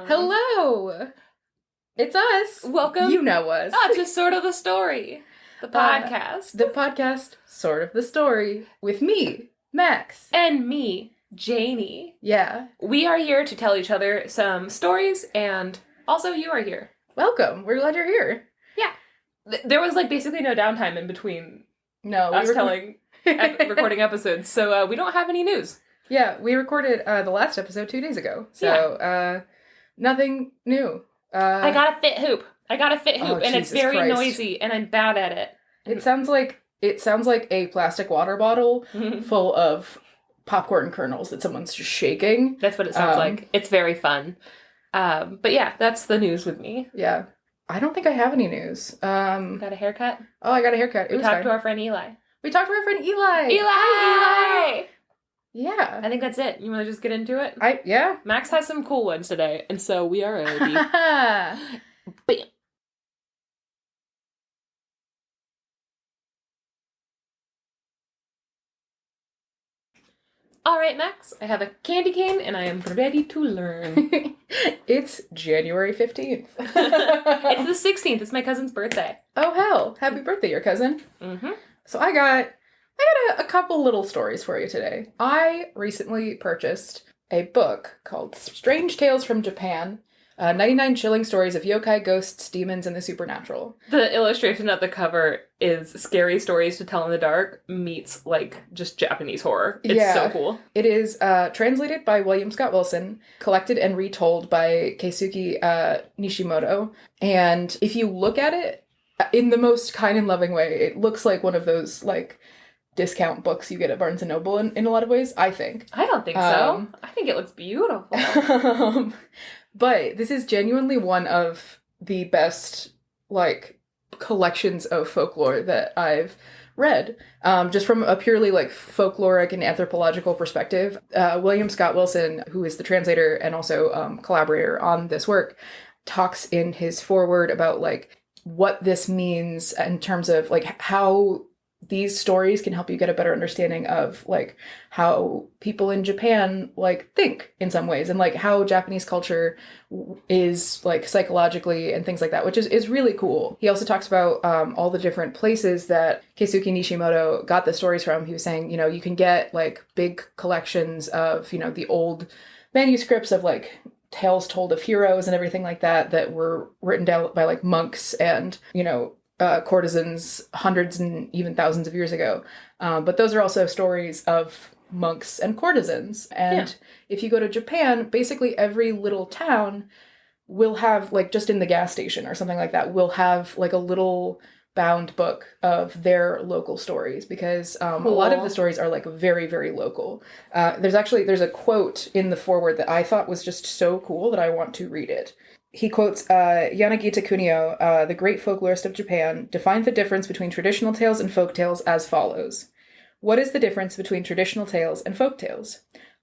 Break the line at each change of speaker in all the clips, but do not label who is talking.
Hello! It's us.
Welcome.
You know us.
To Sort of the Story. The podcast.
The podcast, Sort of the Story, with me, Max.
And me, Janey.
Yeah.
We are here to tell each other some stories, and also you are here.
Welcome. We're glad you're here.
Yeah. There was basically no downtime in between
us recording
episodes, so we don't have any news.
Yeah, we recorded the last episode 2 days ago, so nothing new.
I got a fit hoop, and it's very
Christ.
noisy, and I'm bad at it.
It sounds like a plastic water bottle full of popcorn kernels that someone's just shaking.
That's what it sounds like. It's very fun. But yeah, that's the news with me.
Yeah. I don't think I have any news.
Got a haircut?
Oh, I got a haircut.
We talked to our friend Eli.
Hi,
Eli!
Yeah.
I think that's it. You want to just get into it?
Yeah.
Max has some cool ones today, and so we are ready. Bam. All right, Max. I have a candy cane, and I am ready to learn.
It's January 15th.
It's the 16th. It's my cousin's birthday.
Oh, hell. Happy birthday, your cousin.
Mm-hmm.
So I got a couple little stories for you today. I recently purchased a book called Strange Tales from Japan, 99 Chilling Stories of Yokai, Ghosts, Demons, and the Supernatural.
The illustration at the cover is scary stories to tell in the dark meets, just Japanese horror. It's so cool.
It is translated by William Scott Wilson, collected and retold by Keisuke Nishimoto. And if you look at it in the most kind and loving way, it looks like one of those, discount books you get at Barnes & Noble in a lot of ways, I think.
I don't think so. I think it looks beautiful.
But this is genuinely one of the best, collections of folklore that I've read. Just from a purely, folkloric and anthropological perspective. William Scott Wilson, who is the translator and also collaborator on this work, talks in his foreword about, what this means in terms of, how these stories can help you get a better understanding of, how people in Japan, think in some ways, and, how Japanese culture is, psychologically and things like that, which is really cool. He also talks about all the different places that Keisuke Nishimoto got the stories from. He was saying, you can get, big collections of, the old manuscripts of, tales told of heroes and everything like that were written down by, monks and, courtesans hundreds and even thousands of years ago. But those are also stories of monks and courtesans. And if you go to Japan, basically every little town will have, just in the gas station or something like that, will have, a little bound book of their local stories, because a lot of the stories are, very, very local. There's a quote in the foreword that I thought was just so cool that I want to read it. He quotes Yanagita Kunio, the great folklorist of Japan, defined the difference between traditional tales and folk tales as follows. What is the difference between traditional tales and folk tales?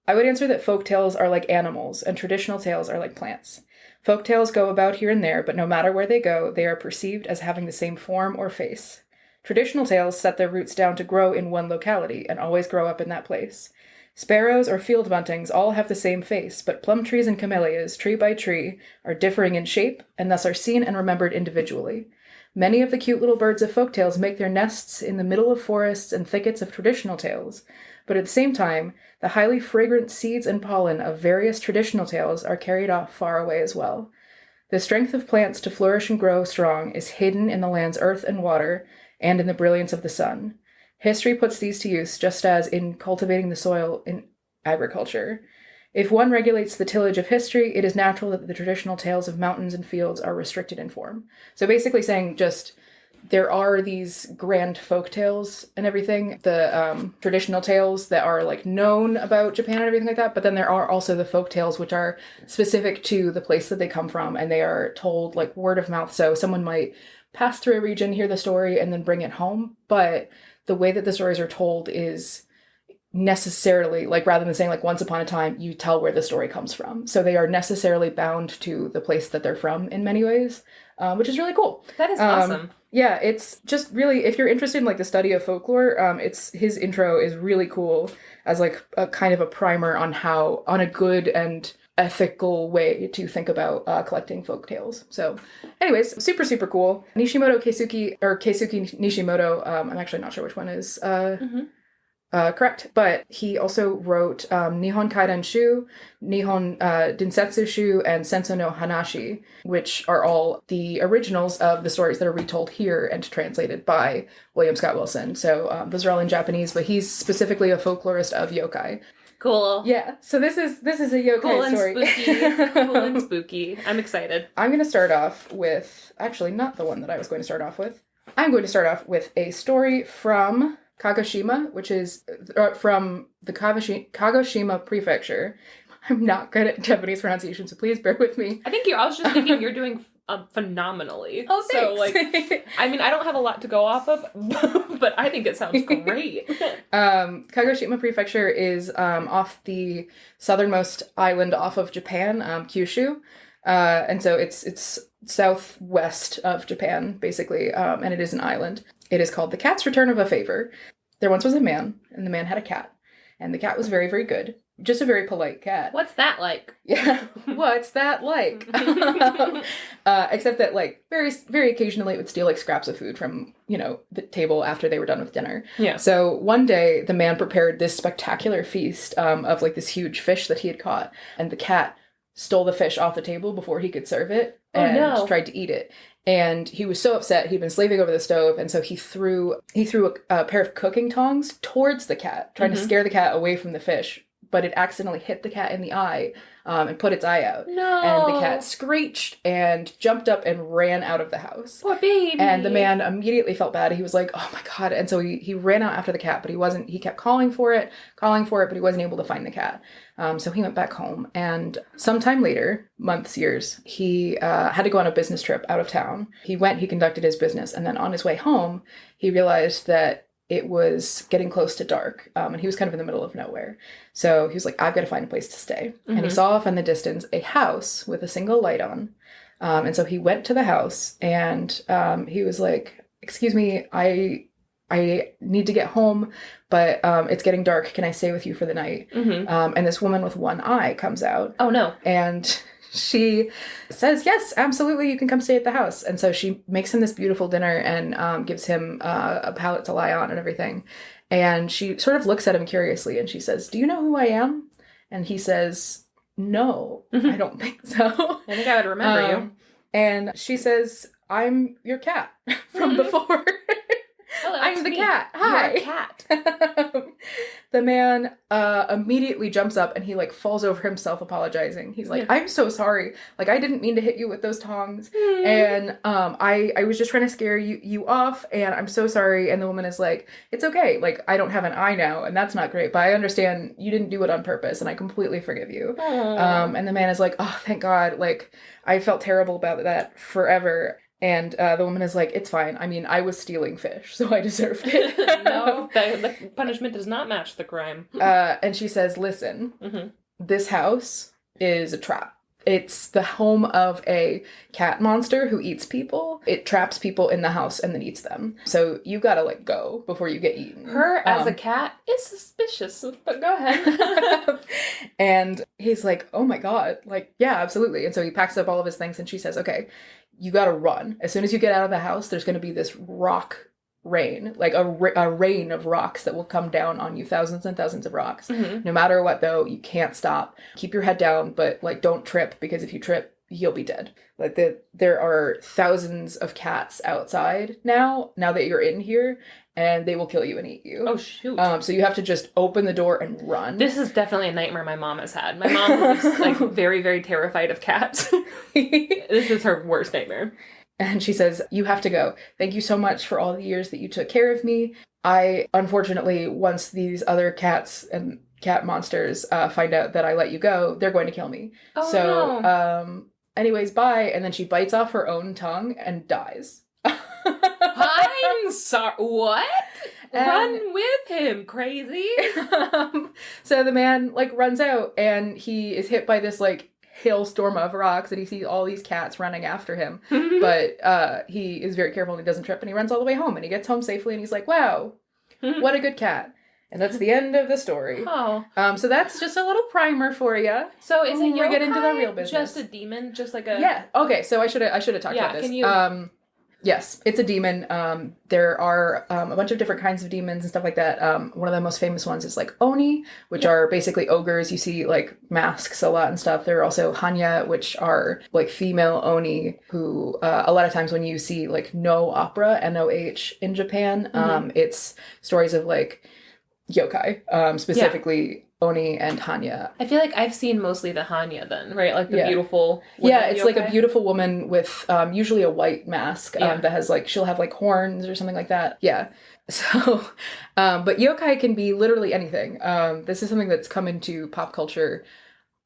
I would answer that folk tales are like animals, and traditional tales are like plants. Folk tales go about here and there, but no matter where they go, they are perceived as having the same form or face. Traditional tales set their roots down to grow in one locality, and always grow up in that place. Sparrows or field buntings all have the same face, but plum trees and camellias, tree by tree, are differing in shape, and thus are seen and remembered individually. Many of the cute little birds of folk tales make their nests in the middle of forests and thickets of traditional tales, but at the same time, the highly fragrant seeds and pollen of various traditional tales are carried off far away as well. The strength of plants to flourish and grow strong is hidden in the land's earth and water, and in the brilliance of the sun. History puts these to use just as in cultivating the soil in agriculture. If one regulates the tillage of history, it is natural that the traditional tales of mountains and fields are restricted in form. So basically saying just there are these grand folk tales and everything, the traditional tales that are known about Japan and everything like that, but then there are also the folk tales which are specific to the place that they come from, and they are told word of mouth. So someone might pass through a region, hear the story, and then bring it home, but the way that the stories are told is necessarily, rather than saying, once upon a time, you tell where the story comes from. So they are necessarily bound to the place that they're from in many ways, which is really cool.
That is awesome.
Yeah, it's just really, if you're interested in the study of folklore, his intro is really cool as a kind of a primer on how, on a good and ethical way to think about collecting folk tales. So anyways, super, super cool. Nishimoto Keisuke, or Keisuke Nishimoto, I'm actually not sure which one is correct, but he also wrote Nihon Kaiden Shu, Nihon Densetsu Shu, and Senso no Hanashi, which are all the originals of the stories that are retold here and translated by William Scott Wilson. So those are all in Japanese, but he's specifically a folklorist of yokai.
Cool.
Yeah, so this is a yokai story.
Spooky. Cool and spooky. I'm excited.
I'm going to start off with, actually not the one that I was going to start off with. I'm going to start off with a story from Kagoshima, which is from the Kagoshima Prefecture. I'm not good at Japanese pronunciation, so please bear with me.
I was just thinking you're doing phenomenally.
Oh, thanks.
So, I don't have a lot to go off of, but I think it sounds great.
Kagoshima Prefecture is off the southernmost island off of Japan, Kyushu. And so it's southwest of Japan, basically, and it is an island. It is called The Cat's Return of a Favor. There once was a man, and the man had a cat. And the cat was very, very good. Just a very polite cat.
What's that like?
Yeah, what's that like? Except that, like, very, very occasionally it would steal, like, scraps of food from, the table after they were done with dinner. Yeah. So one day, the man prepared this spectacular feast of, like, this huge fish that he had caught. And the cat stole the fish off the table before he could serve it and tried to eat it. And he was so upset. He'd been slaving over the stove, and so he threw a pair of cooking tongs towards the cat, trying to scare the cat away from the fish. But it accidentally hit the cat in the eye and put its eye out.
No.
And the cat screeched and jumped up and ran out of the house.
Poor baby.
And the man immediately felt bad. He was like, oh my God. And so he ran out after the cat, but he kept calling for it, but he wasn't able to find the cat. So he went back home. And sometime later, months, years, he had to go on a business trip out of town. He conducted his business. And then on his way home, he realized that it was getting close to dark, and he was kind of in the middle of nowhere. So he was like, I've got to find a place to stay. Mm-hmm. And he saw off in the distance a house with a single light on. And so he went to the house, and he was like, excuse me, I need to get home, but it's getting dark. Can I stay with you for the night? Mm-hmm. And this woman with one eye comes out.
Oh, no.
And she says, yes, absolutely, you can come stay at the house. And so she makes him this beautiful dinner and gives him a pallet to lie on and everything. And she sort of looks at him curiously and she says, do you know who I am? And he says, no, I don't think so.
I think I would remember you.
And she says, I'm your cat from before.
Hello,
I'm the cat. Hi.
You're a cat.
The man immediately jumps up and he like falls over himself apologizing. He's like, I'm so sorry. Like, I didn't mean to hit you with those tongs. And I was just trying to scare you off, and I'm so sorry. And the woman is like, it's okay. Like, I don't have an eye now, and that's not great, but I understand you didn't do it on purpose, and I completely forgive you. And the man is like, oh, thank God. Like, I felt terrible about that forever. And the woman is like, it's fine. I mean, I was stealing fish, so I deserved it.
No, the punishment does not match the crime.
And she says, listen, this house is a trap. It's the home of a cat monster who eats people. It traps people in the house and then eats them. So you gotta, like, go before you get eaten.
Her as a cat is suspicious, but go ahead.
And he's like, oh my God. Like, yeah, absolutely. And so he packs up all of his things and she says, okay, you gotta run. As soon as you get out of the house, there's gonna be this rock rain, like a rain of rocks that will come down on you, thousands and thousands of rocks. No matter what, though, you can't stop. Keep your head down, but, like, don't trip, because if you trip, you'll be dead. Like, there are thousands of cats outside now that you're in here, and they will kill you and eat you.
Oh, shoot.
So you have to just open the door and run.
This is definitely a nightmare my mom has had. My mom was, like, very, very terrified of cats. This is her worst nightmare.
And she says, you have to go. Thank you so much for all the years that you took care of me. Unfortunately, once these other cats and cat monsters find out that I let you go, they're going to kill me.
Oh,
so,
no.
Anyways, bye. And then she bites off her own tongue and dies.
I'm sorry. What? Run with him, crazy.
So the man, like, runs out and he is hit by this, like, hailstorm of rocks, and he sees all these cats running after him. But he is very careful and he doesn't trip, and he runs all the way home, and he gets home safely, and he's like, wow, what a good cat. And that's the end of the story.
Oh.
So that's just a little primer for you.
So is a yokai
get into the real business.
just a demon? Just like a...
Yeah. Okay, so I should have talked about this.
Can you...
Yes, it's a demon. There are a bunch of different kinds of demons and stuff like that. One of the most famous ones is like Oni, which are basically ogres. You see like masks a lot and stuff. There are also Hanya, which are like female Oni who a lot of times when you see like no opera, N-O-H in Japan, it's stories of like yokai, specifically Oni and Hanya.
I feel like I've seen mostly the Hanya then, right? Like the beautiful
it's
yokai.
like a beautiful woman with usually a white mask that has like, she'll have like horns or something like that. Yeah. So, but yokai can be literally anything. This is something that's come into pop culture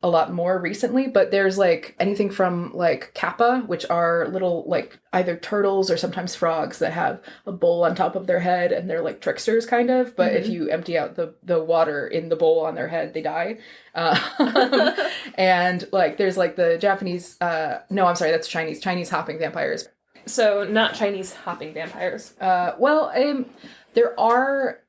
a lot more recently, but there's like anything from like kappa, which are little like either turtles or sometimes frogs that have a bowl on top of their head, and they're like tricksters kind of, but if you empty out the water in the bowl on their head, they die. And like there's like the Japanese no, I'm sorry, that's Chinese hopping vampires.
So not Chinese hopping vampires.
There are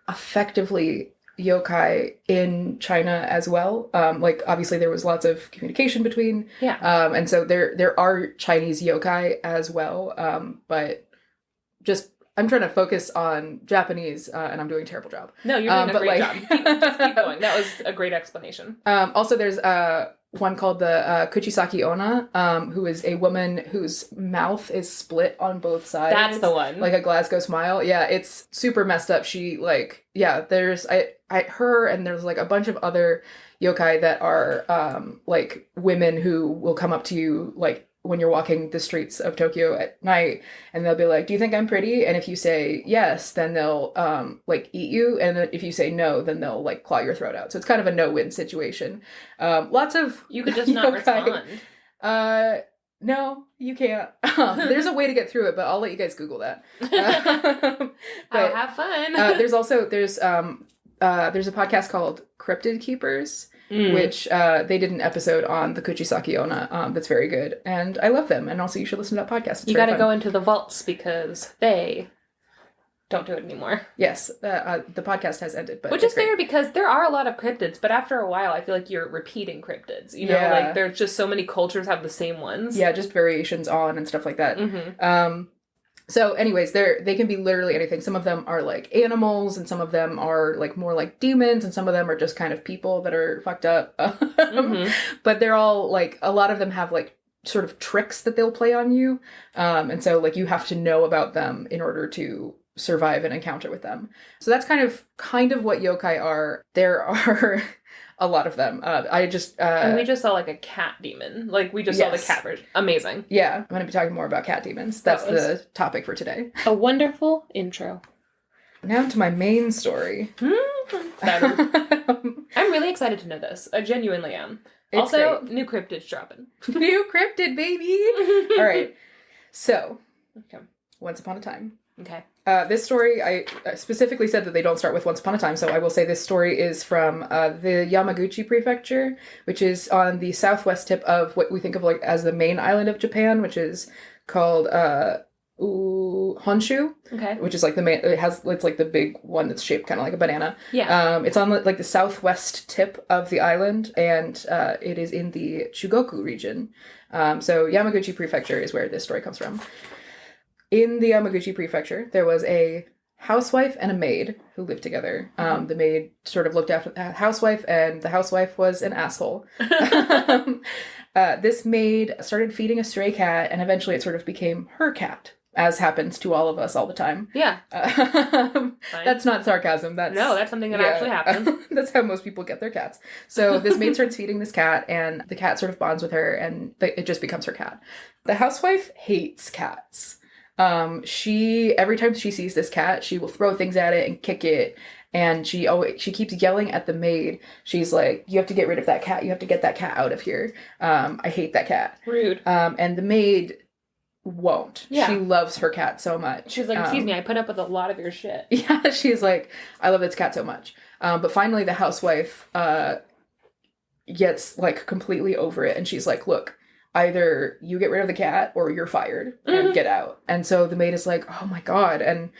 effectively yokai in China as well. Like obviously there was lots of communication between. And so there are Chinese yokai as well. But just I'm trying to focus on Japanese, and I'm doing a terrible job.
No, you're doing a great job. Just keep going. That was a great explanation.
Also, there's one called the Kuchisaki Onna, who is a woman whose mouth is split on both sides.
That's the one.
Like a Glasgow smile. Yeah, it's super messed up. She like, there's her and there's like a bunch of other yokai that are like women who will come up to you like when you're walking the streets of Tokyo at night, and they'll be like, do you think I'm pretty? And if you say yes, then they'll like eat you, and if you say no, then they'll like claw your throat out. So it's kind of a no-win situation. Lots of
you could just not respond.
No, you can't. There's a way to get through it, but I'll let you guys Google that.
I'll have fun.
There's a podcast called Cryptid Keepers, which they did an episode on the Kuchisaki Onna that's very good, and I love them. And also, you should listen to that podcast.
You got to go into the vaults because they don't do it anymore.
Yes, the podcast has ended, but
which is fair because there are a lot of cryptids, but after a while, I feel like you're repeating cryptids. You know, like there's just so many cultures have the same ones.
Yeah, just variations on and stuff like that. So anyways, they can be literally anything. Some of them are like animals, and some of them are like more like demons, and some of them are just kind of people that are fucked up. But they're all like, a lot of them have like sort of tricks that they'll play on you. And so like you have to know about them in order to survive an encounter with them. So that's kind of what yokai are. There are a lot of them. And
we just saw like a cat demon. Like we just saw the cat version. Amazing.
Yeah, I'm going to be talking more about cat demons. That's the topic for today.
A wonderful intro.
Now to my main story.
I'm really excited to know this. I genuinely am. Also, great. New cryptids dropping.
New cryptid, baby! All right. So, Once Upon a Time.
Okay.
This story, I specifically said that they don't start with Once Upon a Time, so I will say this story is from the Yamaguchi Prefecture, which is on the southwest tip of what we think of like as the main island of Japan, which is called Honshu.
Okay.
Which is like the main. It's like the big one that's shaped kind of like a banana.
Yeah.
It's on like the southwest tip of the island, and it is in the Chugoku region. So Yamaguchi Prefecture is where this story comes from. In the Yamaguchi Prefecture, there was a housewife and a maid who lived together. The maid sort of looked after the housewife, and the housewife was an asshole. This maid started feeding a stray cat, and eventually it sort of became her cat, as happens to all of us all the time.
Yeah.
That's not sarcasm.
That's something that actually happens.
That's how most people get their cats. So this maid starts feeding this cat, and the cat sort of bonds with her, and it just becomes her cat. The housewife hates cats. Every time she sees this cat, she will throw things at it and kick it. And she keeps yelling at the maid. She's like, you have to get rid of that cat. You have to get that cat out of here. I hate that cat.
Rude.
And the maid won't.
Yeah.
She loves her cat so much.
She's like, excuse me, I put up with a lot of your shit.
Yeah, she's like, I love this cat so much. But finally the housewife gets like completely over it. And she's like, look, either you get rid of the cat or you're fired and get out. And so the maid is like, oh my God. And,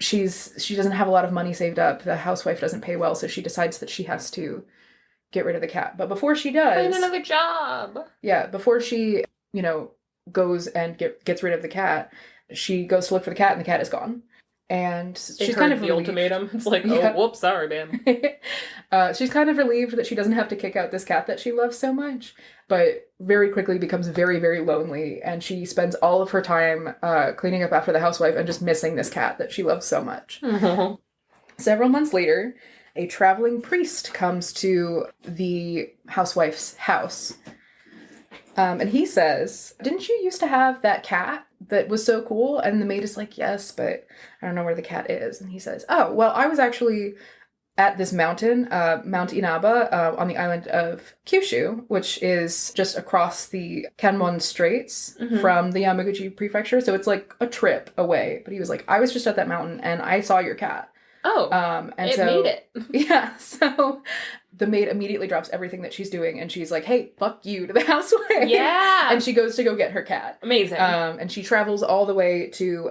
she doesn't have a lot of money saved up. The housewife doesn't pay well, so she decides that she has to get rid of the cat. But before she does,
find another job.
Yeah, before she, goes and gets rid of the cat, she goes to look for the cat, and the cat is gone. And she's kind of
the
relieved.
ultimatum. It's like,
Yeah.
oh, whoops, sorry, man.
She's kind of relieved that she doesn't have to kick out this cat that she loves so much, but very quickly becomes very, very lonely, and she spends all of her time cleaning up after the housewife and just missing this cat that she loves so much. Several months later, a traveling priest comes to the housewife's house. And he says, "Didn't you used to have that cat that was so cool?" And the maid is like, "Yes, but I don't know where the cat is." And he says, "Oh, well, I was actually at this mountain, Mount Inaba, on the island of Kyushu, which is just across the Kanmon Straits from the Yamaguchi prefecture. So it's like a trip away." But he was like, "I was just at that mountain and I saw your cat."
Oh,
And
it
so,
made it.
Yeah, so the maid immediately drops everything that she's doing, and she's like, "Hey, fuck you," to the housewife.
Yeah.
And she goes to go get her cat.
Amazing.
And she travels all the way to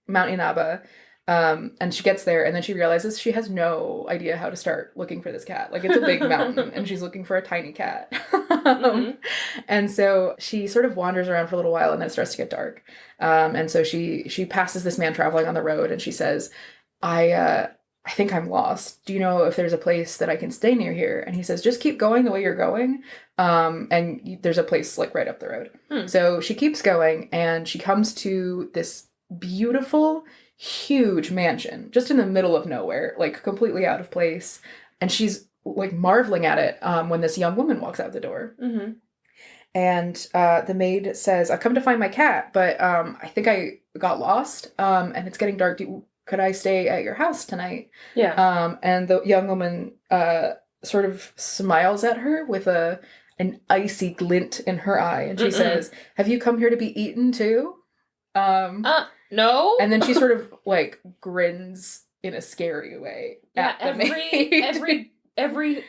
Mount Inaba, and she gets there, and then she realizes she has no idea how to start looking for this cat. Like, it's a big mountain, and she's looking for a tiny cat. And so she sort of wanders around for a little while, and then it starts to get dark. And so she passes this man traveling on the road, and she says, I think I'm lost. Do you know if there's a place that I can stay near here?" And he says, "Just keep going the way you're going. And there's a place like right up the road." So she keeps going, and she comes to this beautiful, huge mansion just in the middle of nowhere, like completely out of place. And she's like marveling at it when this young woman walks out the door. And the maid says, "I've come to find my cat, but I think I got lost, and it's getting dark. Could I stay at your house tonight?"
Yeah.
And the young woman sort of smiles at her with an icy glint in her eye, and she says, "Have you come here to be eaten too?"
No.
And then she sort of like grins in a scary way.
Yeah,
at the maid.
every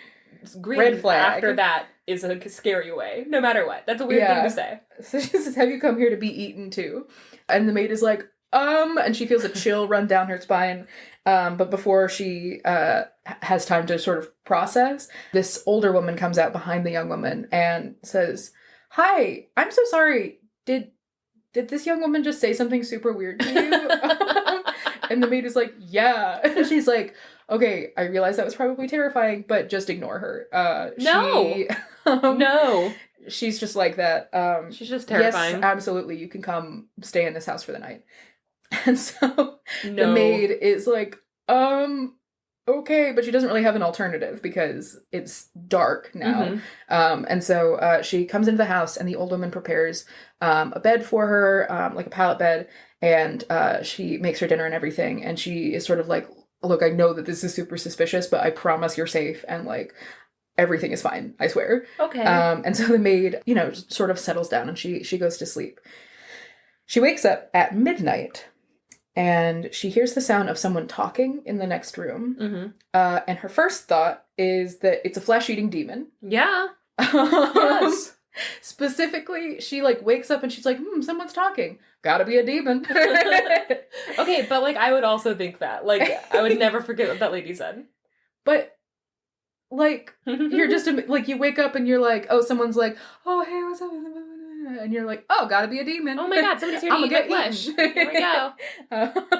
green
Red flag
after that is a scary way, no matter what. That's a weird thing to say.
So she says, "Have you come here to be eaten too?" And the maid is like, and she feels a chill run down her spine. But before she has time to sort of process, this older woman comes out behind the young woman and says, "Hi, I'm so sorry. Did this young woman just say something super weird to you?" And the maid is like, "Yeah." And she's like, "Okay, I realize that was probably terrifying, but just ignore her."
No. No.
She's just like that.
She's just terrifying.
Yes, absolutely. You can come stay in this house for the night. And so the
No.
maid is like, okay, but she doesn't really have an alternative because it's dark now. And so she comes into the house, and the old woman prepares a bed for her, like a pallet bed, and she makes her dinner and everything. And she is sort of like, "Look, I know that this is super suspicious, but I promise you're safe, and like everything is fine, I swear."
Okay.
And so the maid, sort of settles down, and she goes to sleep. She wakes up at midnight, and she hears the sound of someone talking in the next room. And her first thought is that it's a flesh-eating demon.
Yeah. Yes.
Specifically, she like wakes up and she's like, someone's talking. Gotta be a demon.
Okay, but like I would also think that. Like I would never forget what that lady said.
But like you're just like, you wake up and you're like, oh, someone's like, "Oh, hey, what's up?" And you're like, "Oh, gotta be a demon.
Oh my god, somebody's here to eat my flesh. Here we go."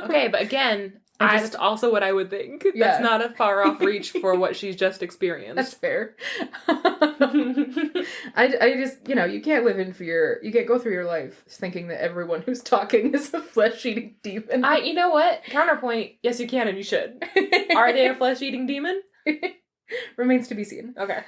Okay, but again, that's also what I would think.
Yeah.
That's not a far off reach for what she's just experienced.
That's fair. I just, you can't live in fear. You can't go through your life thinking that everyone who's talking is a flesh-eating demon.
You know what? Counterpoint, yes you can and you should. Are they a flesh-eating demon?
Remains to be seen.
Okay.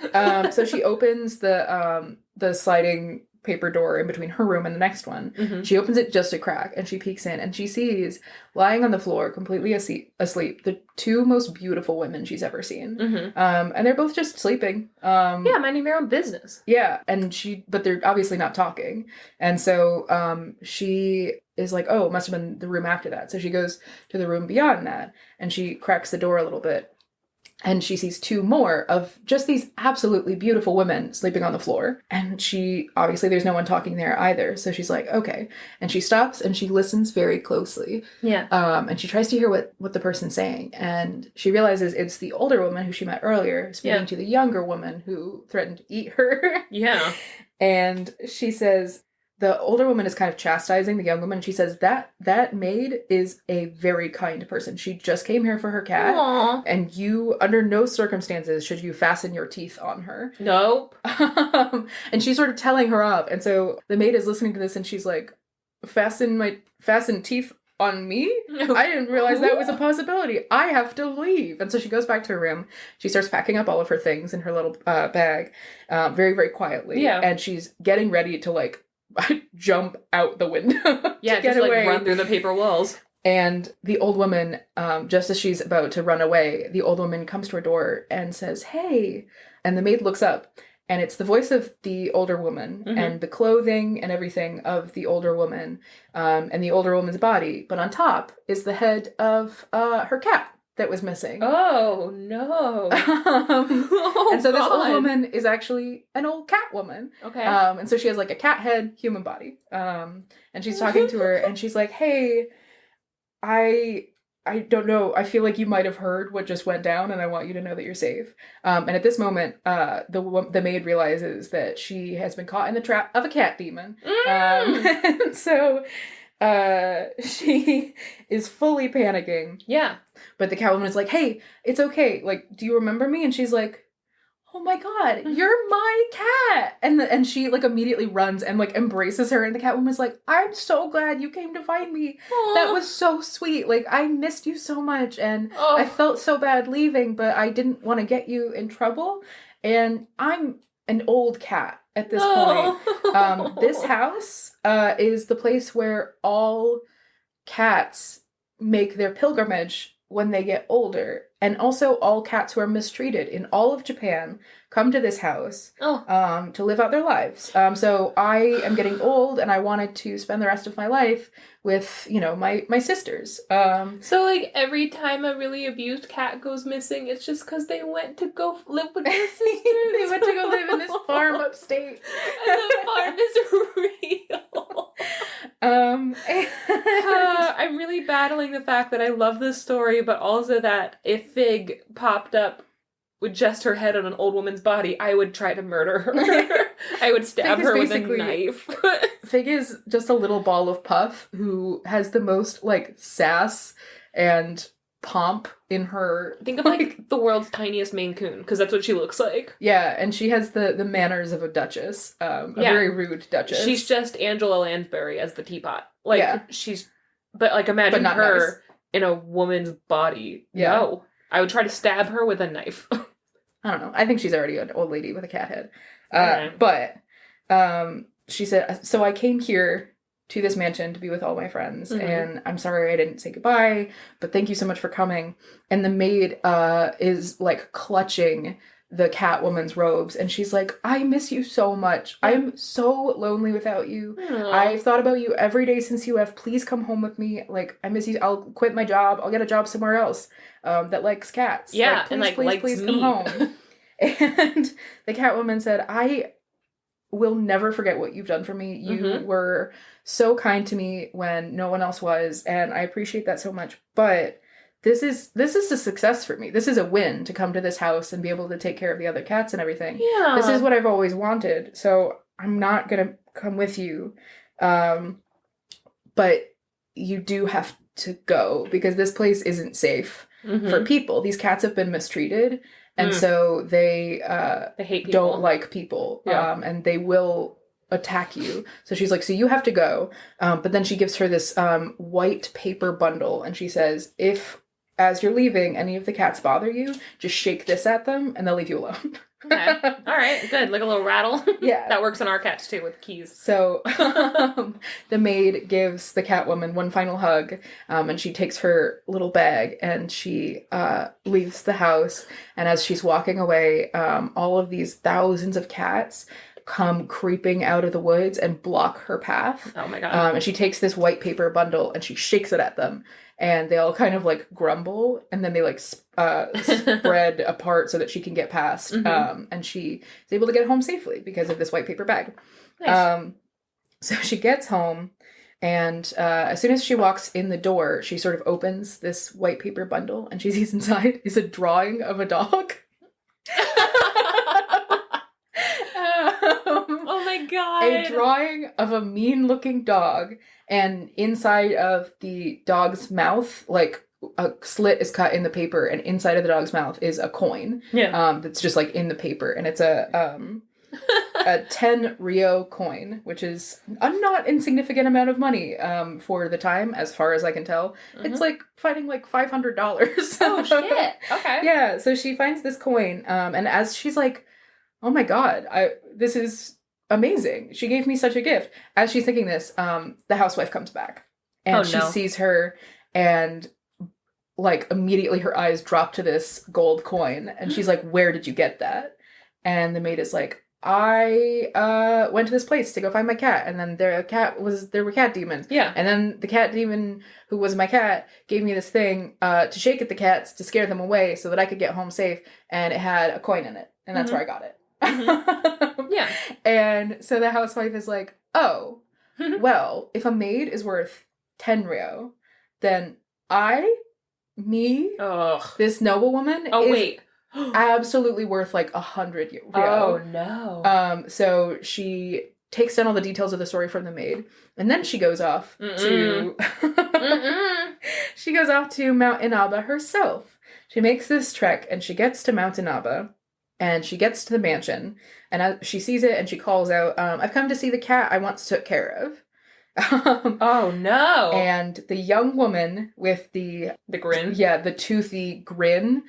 So she opens the sliding paper door in between her room and the next one. She opens it just a crack, and she peeks in, and she sees, lying on the floor, completely asleep, the two most beautiful women she's ever seen. And they're both just sleeping.
Yeah, minding their own business.
Yeah, but they're obviously not talking. And so she is like, oh, it must have been the room after that. So she goes to the room beyond that, and she cracks the door a little bit. And she sees two more of just these absolutely beautiful women sleeping on the floor. And she, obviously, there's no one talking there either. So she's like, okay. And she stops and she listens very closely.
Yeah.
And she tries to hear what the person's saying. And she realizes it's the older woman who she met earlier speaking to the younger woman who threatened to eat her.
Yeah.
And she says, the older woman is kind of chastising the young woman. And she says that maid is a very kind person. She just came here for her cat.
Aww.
And you, under no circumstances, should you fasten your teeth on her.
Nope.
And she's sort of telling her off. And so the maid is listening to this and she's like, fasten teeth on me? I didn't realize that was a possibility. I have to leave. And so she goes back to her room. She starts packing up all of her things in her little bag very, very quietly.
Yeah.
And she's getting ready to, like, jump out the window to
just
get away.
like run through the paper walls.
And the old woman, just as she's about to run away, the old woman comes to her door and says, hey. And the maid looks up, and it's the voice of the older woman and the clothing and everything of the older woman and the older woman's body. But on top is the head of her cat that was missing.
Oh, no.
And so this old woman is actually an old cat woman.
Okay.
And so she has like a cat head, human body. And she's talking to her and she's like, hey, I don't know. I feel like you might have heard what just went down and I want you to know that you're safe. And at this moment, the maid realizes that she has been caught in the trap of a cat demon. And so she is fully panicking.
Yeah.
But the Catwoman is like, hey, it's okay. Like, do you remember me? And she's like, oh my God, you're my cat. And she like immediately runs and like embraces her. And the Catwoman's like, I'm so glad you came to find me.
Aww.
That was so sweet. Like, I missed you so much. And I felt so bad leaving, but I didn't want to get you in trouble. And I'm an old cat at this point. This house is the place where all cats make their pilgrimage when they get older. And also all cats who are mistreated in all of Japan come to this house to live out their lives. So I am getting old and I wanted to spend the rest of my life with, you know, my sisters.
So like every time a really abused cat goes missing, it's just because they went to go live with their sisters.
They went to go live in this farm upstate.
And the farm is real. I'm really battling the fact that I love this story, but also that if Fig popped up with just her head on an old woman's body, I would try to murder her. I would stab her with a knife.
Fig is just a little ball of puff who has the most, like, sass and pomp in her.
Think of, like the world's tiniest Maine Coon, because that's what she looks like.
Yeah, and she has the manners of a duchess. A very rude duchess.
She's just Angela Lansbury as the teapot. Like, she's... But, like, imagine her nice. In a woman's body.
Yeah.
No. I would try to stab her with a knife.
I don't know. I think she's already an old lady with a cat head. But she said, so I came here to this mansion to be with all my friends, and I'm sorry I didn't say goodbye, but thank you so much for coming. And the maid is, like, clutching the Catwoman's robes, and she's like, I miss you so much. I'm so lonely without you.
Aww.
I've thought about you every day since you left. Please come home with me. Like, I miss you. I'll quit my job. I'll get a job somewhere else that likes cats.
Yeah,
please come home. And the Catwoman said, I will never forget what you've done for me. You were so kind to me when no one else was, and I appreciate that so much. But this is a success for me. This is a win to come to this house and be able to take care of the other cats and everything.
Yeah.
This is what I've always wanted. So I'm not gonna come with you. But you do have to go because this place isn't safe for people. These cats have been mistreated. And so they
hate people.
Don't like people.
Yeah.
And they will attack you. So she's like, so you have to go. But then she gives her this white paper bundle. And she says, if, as you're leaving, any of the cats bother you, just shake this at them and they'll leave you alone.
Okay. All right. Good. Like a little rattle.
Yeah.
That works on our cats too with keys.
So the maid gives the Catwoman one final hug, and she takes her little bag and she leaves the house. And as she's walking away, all of these thousands of cats come creeping out of the woods and block her path.
Oh my god.
And she takes this white paper bundle and she shakes it at them, and they all kind of like grumble, and then they like spread apart so that she can get past. And she is able to get home safely because of this white paper bag.
Nice.
So she gets home, and as soon as she walks in the door, she sort of opens this white paper bundle, and she sees inside is a drawing of a dog.
Oh my god.
A drawing of a mean-looking dog, and inside of the dog's mouth, like, a slit is cut in the paper, and inside of the dog's mouth is a coin.
Yeah.
That's just, like, in the paper, and it's a 10 Rio coin, which is a not insignificant amount of money for the time, as far as I can tell. It's, like, finding, like, $500.
Oh, shit. Okay.
Yeah, so she finds this coin, and as she's like, oh my god, this is amazing. She gave me such a gift. As she's thinking this, the housewife comes back. And she sees her, and, like, immediately her eyes drop to this gold coin. And she's like, where did you get that? And the maid is like, I went to this place to go find my cat. And then there were cat demons.
Yeah.
And then the cat demon, who was my cat, gave me this thing to shake at the cats to scare them away so that I could get home safe. And it had a coin in it. And that's where I got it.
Yeah.
And so the housewife is like, oh, well, if a maid is worth 10 Rio, then this noble woman is absolutely worth like 100 Rio.
Oh no.
So she takes down all the details of the story from the maid, and then she goes off to she goes off to Mount Inaba herself. She makes this trek, and she gets to Mount Inaba. And she gets to the mansion, and she sees it, and she calls out, I've come to see the cat I once took care of.
Oh, no.
And the young woman with the
grin?
Yeah, the toothy grin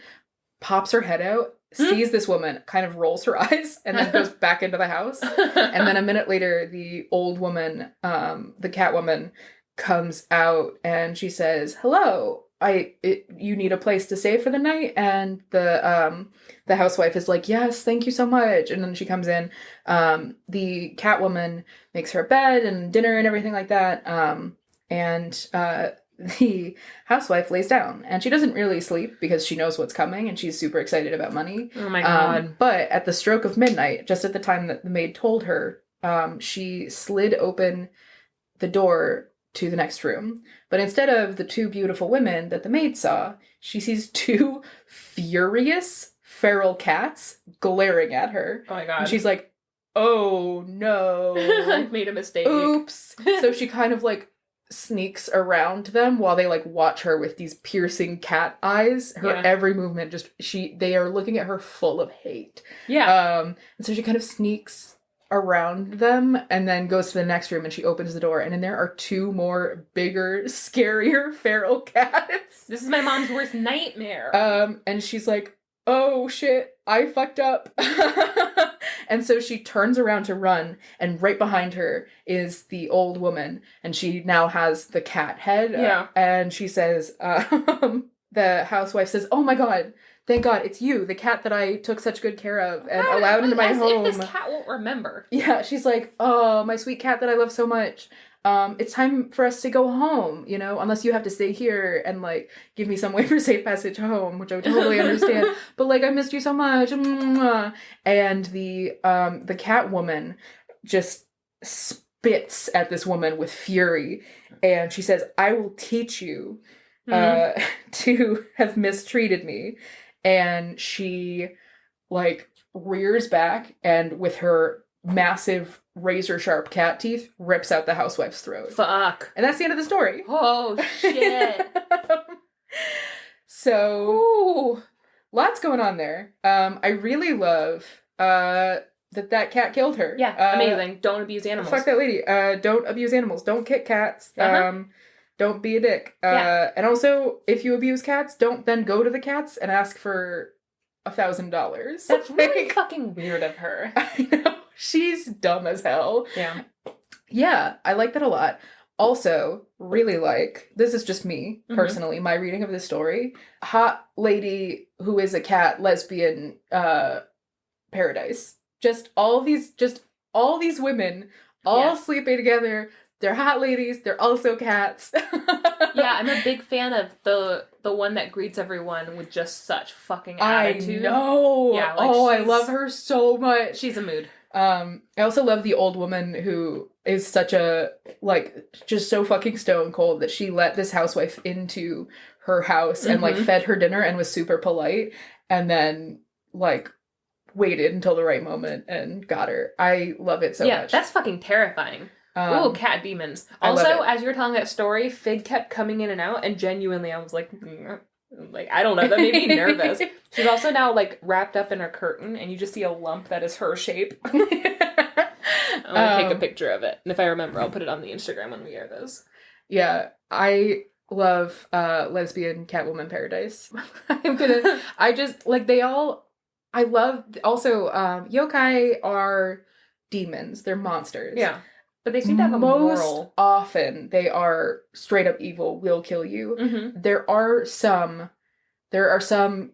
pops her head out, sees this woman, kind of rolls her eyes, and then goes back into the house. And then a minute later, the old woman, the cat woman, comes out, and she says, hello. You need a place to stay for the night? And the housewife is like, yes, thank you so much. And then she comes in. The Catwoman makes her bed and dinner and everything like that. And the housewife lays down, and she doesn't really sleep because she knows what's coming, and she's super excited about money.
Oh my god.
But at the stroke of midnight, just at the time that the maid told her, she slid open the door to the next room. But instead of the two beautiful women that the maid saw, she sees two furious feral cats glaring at her.
Oh my god.
And she's like, oh no.
I've made a mistake.
Oops. So she kind of like sneaks around them while they like watch her with these piercing cat eyes. Her every movement they are looking at her full of hate.
Yeah.
And so she kind of sneaks around them and then goes to the next room, and she opens the door, and in there are two more bigger, scarier feral cats.
This is my mom's worst nightmare.
And she's like, oh shit, I fucked up. And so she turns around to run, and right behind her is the old woman, and she now has the cat head.
Yeah.
And she says, the housewife says, oh my god, thank God, it's you, the cat that I took such good care of and allowed into my home.
If this cat won't remember.
Yeah, she's like, oh, my sweet cat that I love so much. It's time for us to go home, unless you have to stay here and, like, give me some way for safe passage home, which I would totally understand. But, like, I missed you so much. And the cat woman just spits at this woman with fury. And she says, I will teach you to have mistreated me. And she, like, rears back, and with her massive razor-sharp cat teeth, rips out the housewife's throat.
Fuck.
And that's the end of the story.
Oh, shit.
So, lots going on there. I really love that cat killed her.
Yeah, amazing. Don't abuse animals.
Fuck that lady. Don't abuse animals. Don't kick cats. Don't be a dick. And also, if you abuse cats, don't then go to the cats and ask for $1,000.
That's really fucking weird of her.
I know. She's dumb as hell.
Yeah.
Yeah, I like that a lot. Also, really like, this is just me, personally, my reading of this story. Hot lady who is a cat, lesbian, paradise. Just all of these, just all these women all sleeping together. They're hot ladies. They're also cats.
Yeah, I'm a big fan of the one that greets everyone with just such fucking attitude.
I know.
Yeah,
I love her so much.
She's a mood.
I also love the old woman who is such a, like, just so fucking stone cold that she let this housewife into her house and, like, fed her dinner and was super polite and then, like, waited until the right moment and got her. I love it so much.
Yeah, that's fucking terrifying. Ooh, cat demons. Also, as you were telling that story, Fig kept coming in and out, and genuinely I was like, I don't know, that made me nervous. She's also now, like, wrapped up in a curtain, and you just see a lump that is her shape. I'm gonna take a picture of it, and if I remember, I'll put it on the Instagram when we air this.
Yeah, I love Lesbian Catwoman Paradise. I love, also, yokai are demons. They're monsters.
Yeah. But they seem to have a moral.
Most often, they are straight up evil, will kill you.
Mm-hmm.
There are some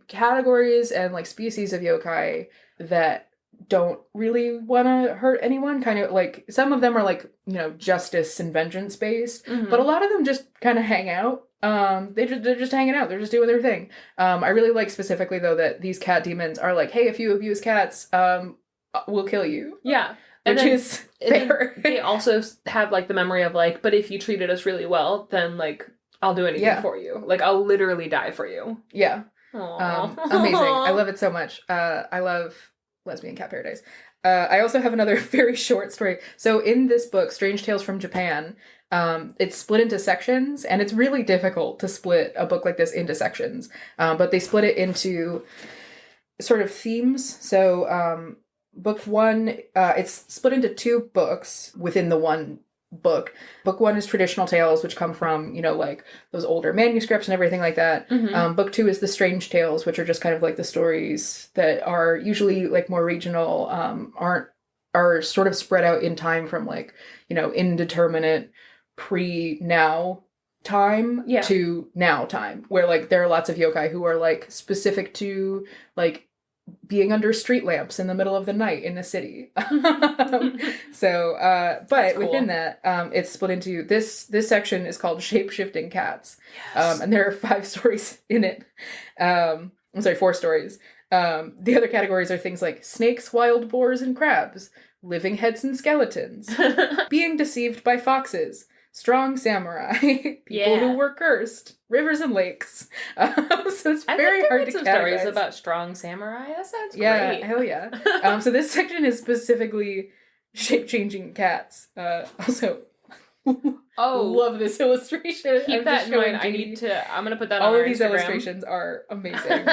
categories and, like, species of yokai that don't really want to hurt anyone. Kind of, like, some of them are, like, you know, justice and vengeance based, but a lot of them just kind of hang out. They're just hanging out. They're just doing their thing. I really like specifically, though, that these cat demons are like, hey, if you abuse cats, we'll kill you.
Yeah.
Which is fair.
They also have, like, the memory of, like, but if you treated us really well, then, like, I'll do anything for you. Like, I'll literally die for you.
Yeah. Amazing. I love it so much. I love Lesbian Cat Paradise. I also have another very short story. So in this book, Strange Tales from Japan, it's split into sections, and it's really difficult to split a book like this into sections. But they split it into sort of themes. So, book one, it's split into 2 books within the one book. Book 1 is traditional tales, which come from, you know, like, those older manuscripts and everything like that. Book 2 is the strange tales, which are just kind of like the stories that are usually, like, more regional, are sort of spread out in time from, like, you know, indeterminate pre-now time to now time, where, like, there are lots of yokai who are, like, specific to, like, being under street lamps in the middle of the night in a city. So, but cool. Within that, it's split into this section is called Shape-Shifting Cats. Yes. And there are 5 stories in it. I'm sorry, 4 stories. The other categories are things like snakes, wild boars, and crabs, living heads and skeletons, being deceived by foxes, strong samurai, people who were cursed, rivers and lakes. So it's very hard to categorize.
Stories about strong samurai. That sounds great.
Yeah, hell yeah. So this section is specifically shape-changing cats. Also, love this illustration.
Keep that in mind. I'm gonna put that on
all
our
of these
Instagram.
Illustrations are amazing.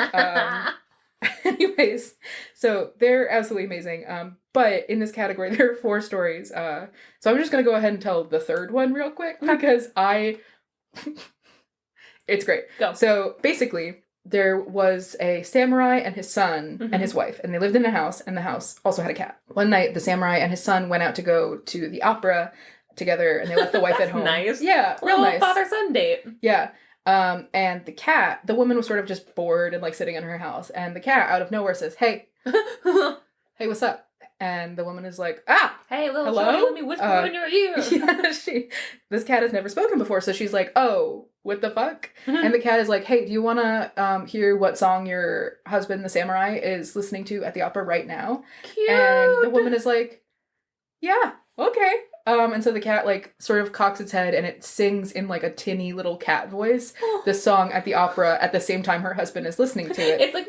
Anyways, so they're absolutely amazing. But in this category, there are 4 stories. So I'm just going to go ahead and tell the 3rd one real quick because it's great.
Go.
So basically, there was a samurai and his son and his wife, and they lived in a house, and the house also had a cat. One night, the samurai and his son went out to go to the opera together, and they left the wife at home.
Nice.
Yeah, real nice.
Father-son date.
Yeah. And the woman was sort of just bored and, like, sitting in her house, and the cat out of nowhere says, hey, hey, what's up? And the woman is like,
hey, little
hello?
shorty, let me whisper in your ear.
Yeah, this cat has never spoken before, so she's like, oh, what the fuck? And the cat is like, hey, do you want to hear what song your husband, the samurai, is listening to at the opera right now?
Cute.
And the woman is like, yeah, okay. And so the cat, like, sort of cocks its head, and it sings in, like, a tinny little cat voice the song at the opera at the same time her husband is listening to it.
It's like,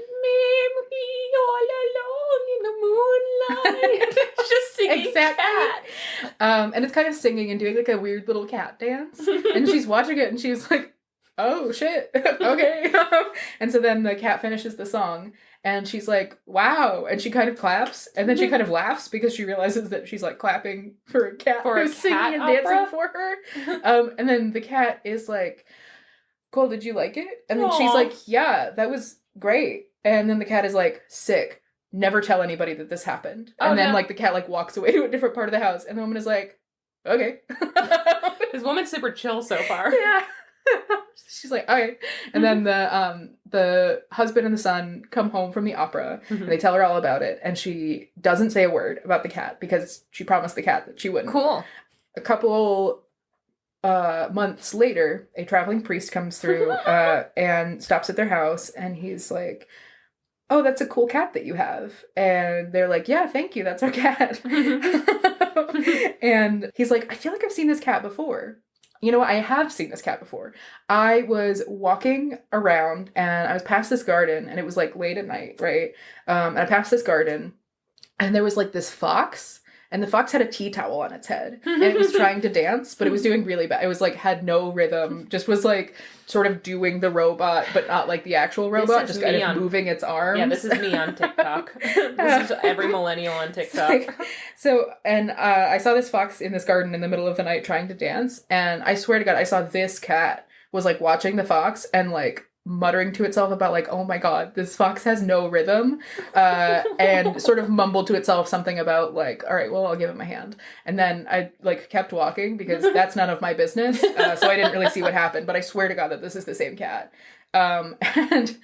all alone in the moonlight. It's just singing cat.
And it's kind of singing and doing, like, a weird little cat dance. And she's watching it, and she's like, oh, shit. Okay. And so then the cat finishes the song, and she's like, wow. And she kind of claps, and then she kind of laughs because she realizes that she's, like, clapping for a cat who's singing and dancing for her. And then the cat is like, cool, did you like it? And then she's like, yeah, that was great. And then the cat is like, sick. Never tell anybody that this happened. And then, like, the cat, like, walks away to a different part of the house. And the woman is like, okay.
This woman's super chill so far.
Yeah. She's like, okay. And then the husband and the son come home from the opera, and they tell her all about it, and she doesn't say a word about the cat because she promised the cat that she wouldn't.
Cool.
A couple months later, a traveling priest comes through and stops at their house, and he's like, oh, that's a cool cat that you have. And they're like, yeah, thank you, that's our cat. And he's like, I feel like I've seen this cat before. You know what? I have seen this cat before. I was walking around and I was past this garden, and it was like late at night, right? And I passed this garden, and there was like this fox, and the fox had a tea towel on its head, and it was trying to dance, but it was doing really bad. It was like, had no rhythm, just was like sort of doing the robot, but not like the actual robot, just kind of moving its arms.
Yeah, this is me on TikTok. This is every millennial on TikTok.
And I saw this fox in this garden in the middle of the night trying to dance, and I swear to God, I saw this cat was like watching the fox and like muttering to itself about like, oh my God, this fox has no rhythm, and sort of mumbled to itself something about like, all right, well, I'll give it my hand. And then I like kept walking because that's none of my business. So I didn't really see what happened, but I swear to God that this is the same cat. And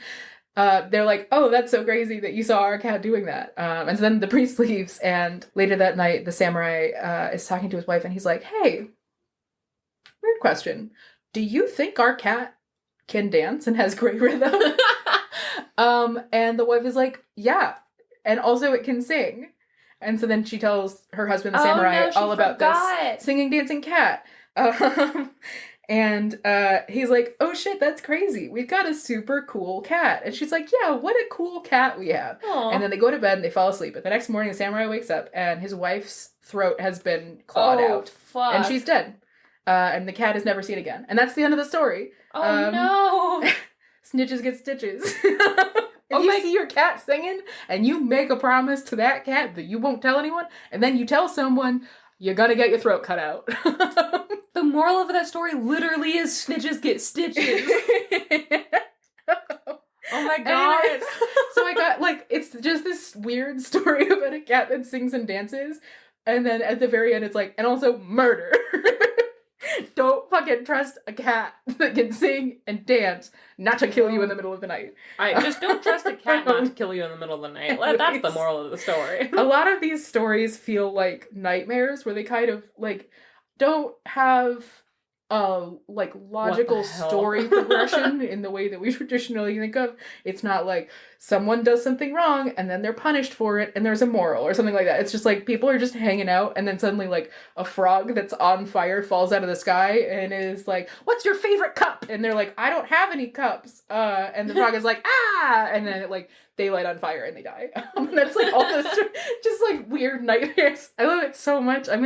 they're like, oh, that's so crazy that you saw our cat doing that. And so then the priest leaves, and later that night, the samurai is talking to his wife, and he's like, hey, weird question. Do you think our cat can dance and has great rhythm? And the wife is like, yeah, and also it can sing. And so then she tells her husband, the samurai, all about this singing, dancing cat. And he's like, oh shit, that's crazy. We've got a super cool cat. And she's like, yeah, what a cool cat we have.
Aww.
And then they go to bed and they fall asleep. But the next morning, the samurai wakes up and his wife's throat has been clawed out.
Fuck.
And she's dead. And the cat is never seen again. And that's the end of the story.
Oh no!
Snitches get stitches. If you see your cat singing and you make a promise to that cat that you won't tell anyone, and then you tell someone, you're gonna get your throat cut out.
The moral of that story literally is snitches get stitches. Oh my God.
Anyways, so I got like, it's just this weird story about a cat that sings and dances, and then at the very end it's like, and also murder. Don't fucking trust a cat that can sing and dance not to kill you in the middle of the night.
Just don't trust a cat not to kill you in the middle of the night. That's the moral of the story.
A lot of these stories feel like nightmares where they kind of like don't have like logical story progression in the way that we traditionally think of. It's not like someone does something wrong and then they're punished for it and there's a moral or something like that. It's just like people are just hanging out and then suddenly like a frog that's on fire falls out of the sky and is like, what's your favorite cup? And they're like, I don't have any cups. And the frog is like, ah! And then it like they light on fire and they die. That's like all this just like weird nightmares. I love it so much. I'm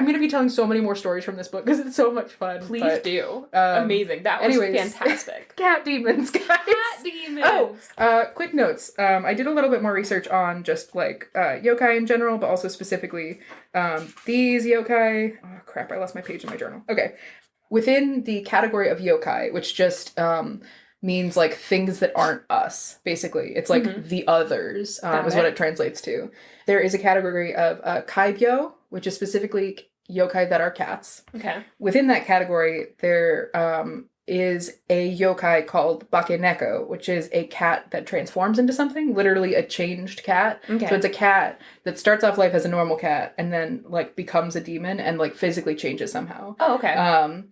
gonna be telling so many more stories from this book because it's so much fun.
Please do. Amazing. That was fantastic.
Cat demons, guys.
Cat demons.
Oh, quick notes. I did a little bit more research on just like yokai in general, but also specifically these yokai. Oh crap! I lost my page in my journal. Okay, within the category of yokai, which just means like things that aren't us. Basically, it's like the others is what it translates to. There is a category of kaibyo, which is specifically yokai that are cats.
Okay.
Within that category, there is a yokai called bakeneko, which is a cat that transforms into something, literally a changed cat.
Okay.
So it's a cat that starts off life as a normal cat and then like becomes a demon and like physically changes somehow.
Oh, okay.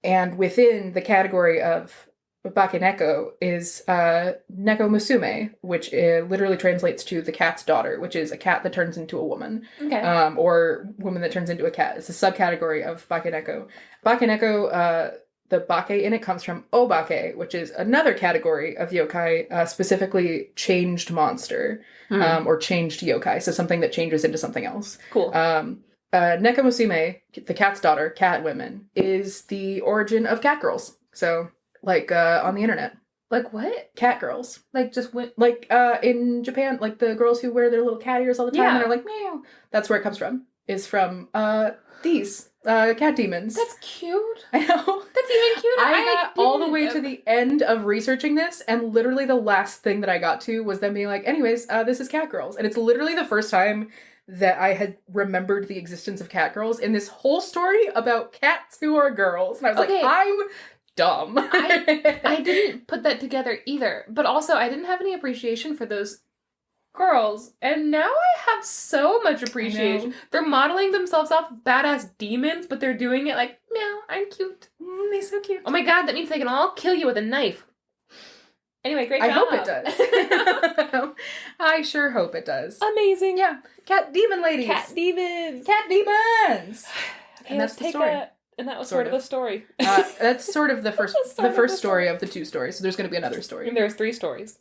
And within the category of bakeneko is neko musume, which literally translates to the cat's daughter, which is a cat that turns into a woman.
Okay.
Or woman that turns into a cat. It's a subcategory of bakeneko. Bakeneko, the bake in it comes from obake, which is another category of yokai, specifically changed monster, or changed yokai, so something that changes into something else.
Cool.
Neko musume, the cat's daughter, cat women, is the origin of cat girls. So like on the internet.
Like what?
Cat girls.
Like just
like in Japan, like the girls who wear their little cat ears all the time and are like meow. That's where it comes from. Is from these cat demons.
That's cute.
I know.
That's even cuter.
I got all the way to the end of researching this, and literally the last thing that I got to was them being like, anyways, this is cat girls. And it's literally the first time that I had remembered the existence of cat girls in this whole story about cats who are girls. And I was like, I'm dumb.
I didn't put that together either. But also, I didn't have any appreciation for those girls. And now I have so much appreciation. They're modeling themselves off badass demons, but they're doing it like, meow, I'm cute.
They're so cute.
Oh my god, that means they can all kill you with a knife. Anyway, great job.
I hope it does. I sure hope it does.
Amazing.
Yeah. Cat demon ladies.
Cat demons.
Cat demons.
And that's the story. And that was sort of the story.
That's sort of the first story of the 2 stories. So there's going to be another story.
And there's 3 stories.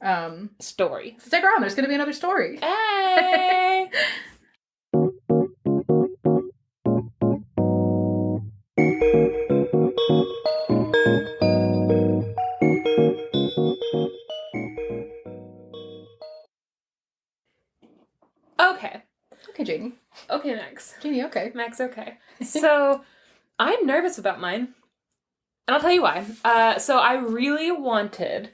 Story.
Stick around. There's going to be another story.
Hey!
Okay, Janey.
Okay, Max.
Janey, okay.
Max, okay. So, I'm nervous about mine. And I'll tell you why. So I really wanted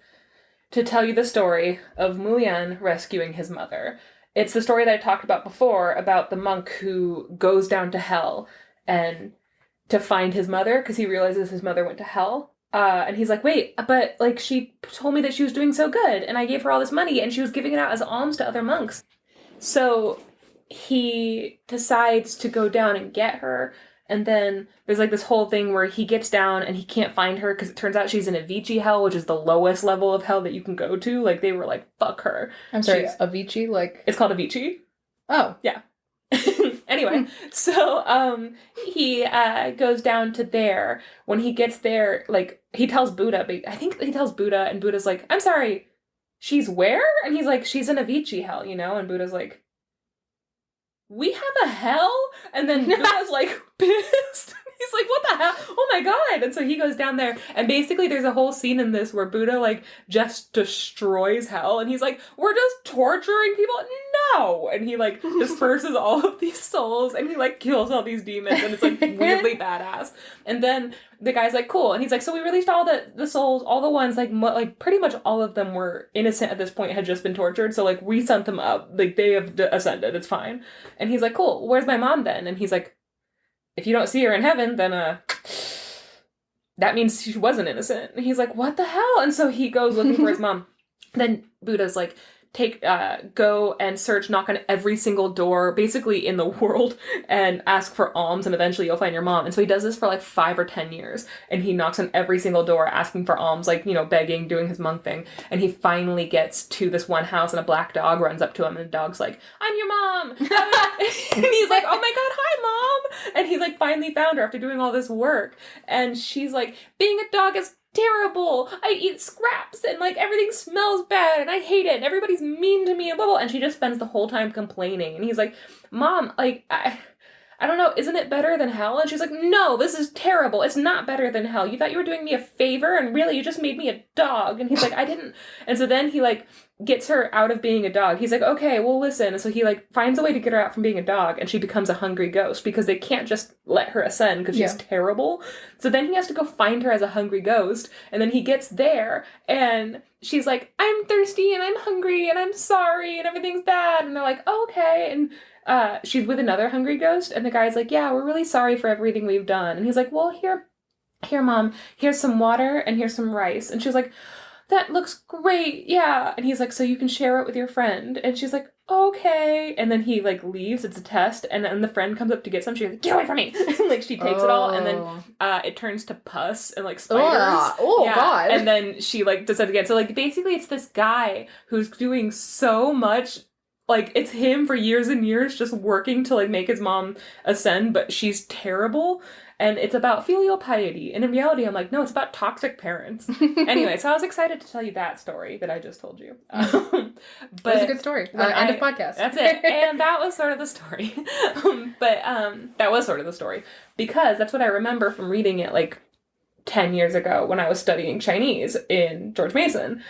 to tell you the story of Muyan rescuing his mother. It's the story that I talked about before, about the monk who goes down to hell and to find his mother, because he realizes his mother went to hell. And he's like, wait, but, like, she told me that she was doing so good, and I gave her all this money, and she was giving it out as alms to other monks. So he decides to go down and get her, and then there's, like, this whole thing where he gets down and he can't find her, because it turns out she's in Avicii hell, which is the lowest level of hell that you can go to. Like, they were like, fuck her.
I'm sorry, Avicii, like...
It's called Avicii.
Oh.
Yeah. Anyway, so he goes down to there. When he gets there, like, he tells Buddha, I think he tells Buddha, and Buddha's like, I'm sorry, she's where? And he's like, she's in Avicii hell, you know? And Buddha's like, we have a hell? And then Buddha's like, pissed. He's like, what the hell? Oh my god. And so he goes down there, and basically there's a whole scene in this where Buddha, like, just destroys hell, and he's like, we're just torturing people? No! And he, like, disperses all of these souls, and he, like, kills all these demons, and it's, like, weirdly badass. And then the guy's like, cool. And he's like, so we released all the souls, all the ones, like, pretty much all of them were innocent at this point, had just been tortured, so, like, we sent them up. Like, they have ascended, it's fine. And he's like, cool, where's my mom then? And he's like, if you don't see her in heaven, then, that means she wasn't innocent. And he's like, what the hell? And so he goes looking for his mom. Then Buddha's like, go and search, knock on every single door, basically in the world, and ask for alms, and eventually you'll find your mom. And so he does this for like 5 or 10 years, and he knocks on every single door asking for alms, like, you know, begging, doing his monk thing. And he finally gets to this one house, and a black dog runs up to him, and the dog's like, I'm your mom! And he's like, oh my god, hi mom! And he like finally found her after doing all this work. And she's like, being a dog is terrible. I eat scraps and like everything smells bad and I hate it and everybody's mean to me and blah blah. And she just spends the whole time complaining. And he's like, Mom, like I don't know, isn't it better than hell? And she's like, no, this is terrible. It's not better than hell. You thought you were doing me a favor and really you just made me a dog. And he's like, I didn't. And so then he like gets her out of being a dog. He's like, okay, well listen. And so he like finds a way to get her out from being a dog, and she becomes a hungry ghost because they can't just let her ascend because she's terrible. So then he has to go find her as a hungry ghost, and then he gets there and she's like, I'm thirsty and I'm hungry and I'm sorry and everything's bad. And they're like, oh, okay. And she's with another hungry ghost, and the guy's like, yeah, we're really sorry for everything we've done. And he's like, well, here mom, here's some water and here's some rice. And she's like, that looks great, yeah. And he's like, so you can share it with your friend. And she's like, okay. And then he like leaves, it's a test, and then the friend comes up to get some. She's like, get away from me. And like she takes it all, and then it turns to pus and like spiders.
God.
And then she like does that again. So like basically it's this guy who's doing so much, like it's him for years and years just working to like make his mom ascend, but she's terrible. And it's about filial piety. And in reality, I'm like, no, it's about toxic parents. Anyway, so I was excited to tell you that story that I just told you.
But it was a good story. End of podcast.
That's it. And that was sort of the story. That was sort of the story. Because that's what I remember from reading it like 10 years ago when I was studying Chinese in George Mason.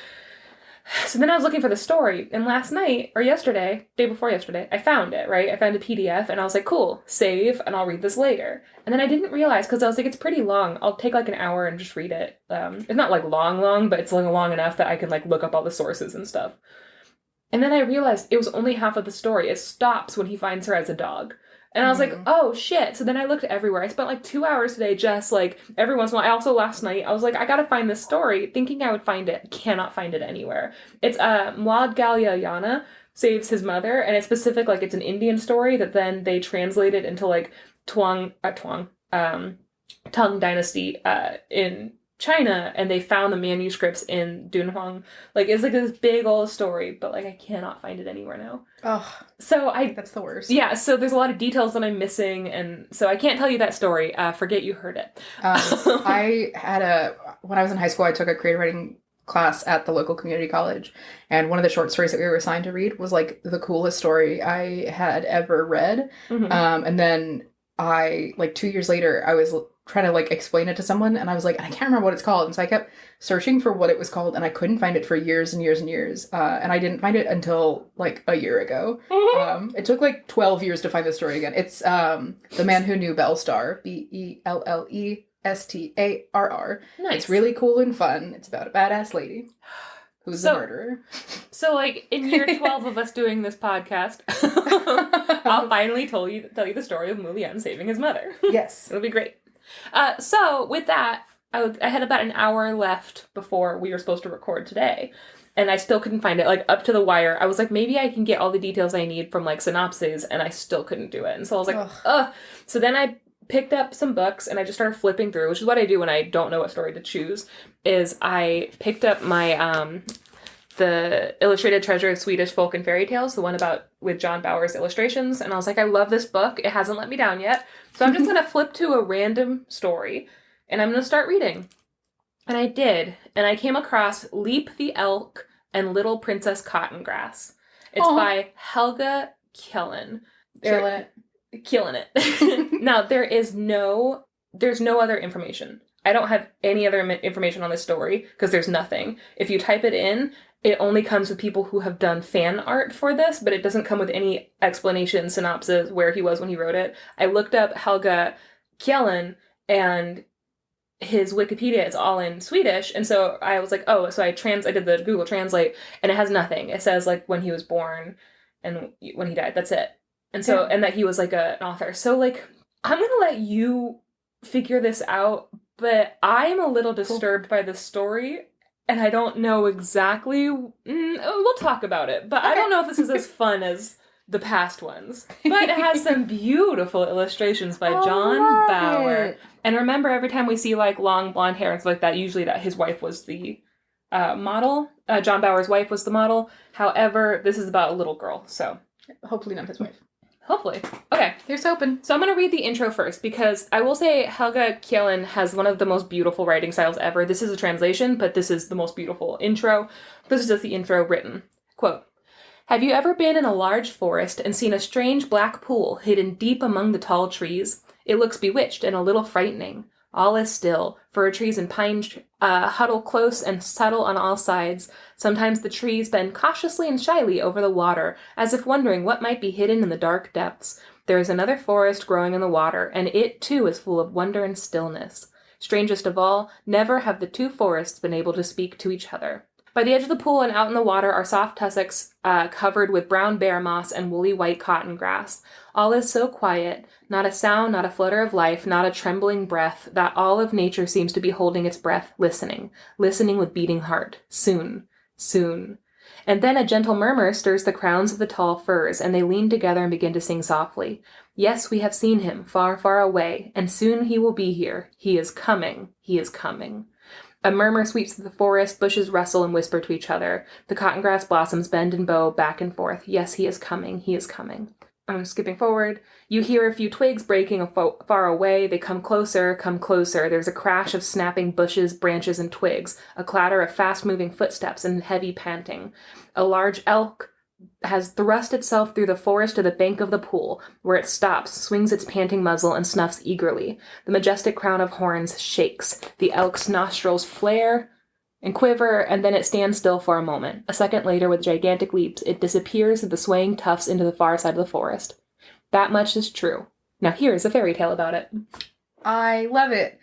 So then I was looking for the story, and last night, or yesterday, day before yesterday, I found it, right? I found a PDF, and I was like, cool, save, and I'll read this later. And then I didn't realize, because I was like, it's pretty long. I'll take like an hour and just read it. It's not like long, but it's like long enough that I can like look up all the sources and stuff. And then I realized it was only half of the story. It stops when he finds her as a dog. And I was like, oh, shit. So then I looked everywhere. I spent like 2 hours today just like every once in a while. I also last night, I was like, I gotta find this story, thinking I would find it. Cannot find it anywhere. It's Muad Galyayana saves his mother, and it's specific, like it's an Indian story that then they translated into like Tang Dynasty in China, and they found the manuscripts in Dunhuang. Like, it's like this big old story, but like I cannot find it anywhere now.
Oh,
so
that's the worst.
Yeah, so there's a lot of details that I'm missing, and so I can't tell you that story. Forget you heard it.
When I was in high school, I took a creative writing class at the local community college, and one of the short stories that we were assigned to read was like the coolest story I had ever read. And then I, like 2 years later, I was trying to like explain it to someone, and I was like, I can't remember what it's called, and so I kept searching for what it was called, and I couldn't find it for years and years and years, and I didn't find it until like a year ago. It took like 12 years to find the story again. It's The Man Who Knew Bellstar, Bellestarr.
Nice.
It's really cool and fun. It's about a badass lady who's a murderer.
So like in year 12 of us doing this podcast, I'll finally tell you the story of Mulian saving his mother.
Yes.
It'll be great. So with that, I had about an hour left before we were supposed to record today, and I still couldn't find it. Like, up to the wire, I was like, maybe I can get all the details I need from like synopses, and I still couldn't do it. And so I was like, ugh. So then I picked up some books and I just started flipping through, which is what I do when I don't know what story to choose. Is I picked up my the Illustrated Treasure of Swedish Folk and Fairy Tales, the one with John Bauer's illustrations, and I was like, I love this book. It hasn't let me down yet. So I'm just going to flip to a random story, and I'm going to start reading. And I did, and I came across Leap the Elk and Little Princess Cottongrass. It's by Helge Killen. Killing it. Now, there's no other information. I don't have any other information on this story, because there's nothing. If you type it in, it only comes with people who have done fan art for this, but it doesn't come with any explanation, synopsis, where he was when he wrote it. I looked up Helge Kjellin, and his Wikipedia is all in Swedish, and so I was like, oh, so I did the Google Translate, and it has nothing. It says, like, when he was born and when he died. That's it. And so, and that he was, like, an author. So, like, I'm gonna let you figure this out, but I'm a little disturbed by this story, and I don't know exactly. We'll talk about it, but I don't know if this is as fun as the past ones. But it has some beautiful illustrations by John Bauer. And remember, every time we see like long blonde hair and stuff like that, usually that his wife was the model. John Bauer's wife was the model. However, this is about a little girl, so
hopefully not his wife.
Hopefully. Okay.
Here's hoping.
So I'm going to read the intro first, because I will say Helge Kjellin has one of the most beautiful writing styles ever. This is a translation, but this is the most beautiful intro. This is just the intro written. Quote, "Have you ever been in a large forest and seen a strange black pool hidden deep among the tall trees? It looks bewitched and a little frightening. All is still. Fir trees and pines huddle close and subtle on all sides. Sometimes the trees bend cautiously and shyly over the water, as if wondering what might be hidden in the dark depths. There is another forest growing in the water, and it too is full of wonder and stillness. Strangest of all, never have the two forests been able to speak to each other. By the edge of the pool and out in the water are soft tussocks covered with brown bear moss and woolly white cotton grass. All is so quiet, not a sound, not a flutter of life, not a trembling breath, that all of nature seems to be holding its breath, listening with beating heart. Soon, soon. And then a gentle murmur stirs the crowns of the tall firs, and they lean together and begin to sing softly. Yes, we have seen him, far, far away, and soon he will be here. He is coming. He is coming. A murmur sweeps through the forest, bushes rustle and whisper to each other. The cottongrass blossoms bend and bow back and forth. Yes, he is coming. He is coming. I'm skipping forward. You hear a few twigs breaking far away. They come closer, come closer. There's a crash of snapping bushes, branches, and twigs, a clatter of fast-moving footsteps and heavy panting. A large elk has thrust itself through the forest to the bank of the pool, where it stops, swings its panting muzzle, and snuffs eagerly. The majestic crown of horns shakes. The elk's nostrils flare and quiver, and then it stands still for a moment. A second later, with gigantic leaps, it disappears through the swaying tufts into the far side of the forest. That much is true. Now here is a fairy tale about it.
I love it.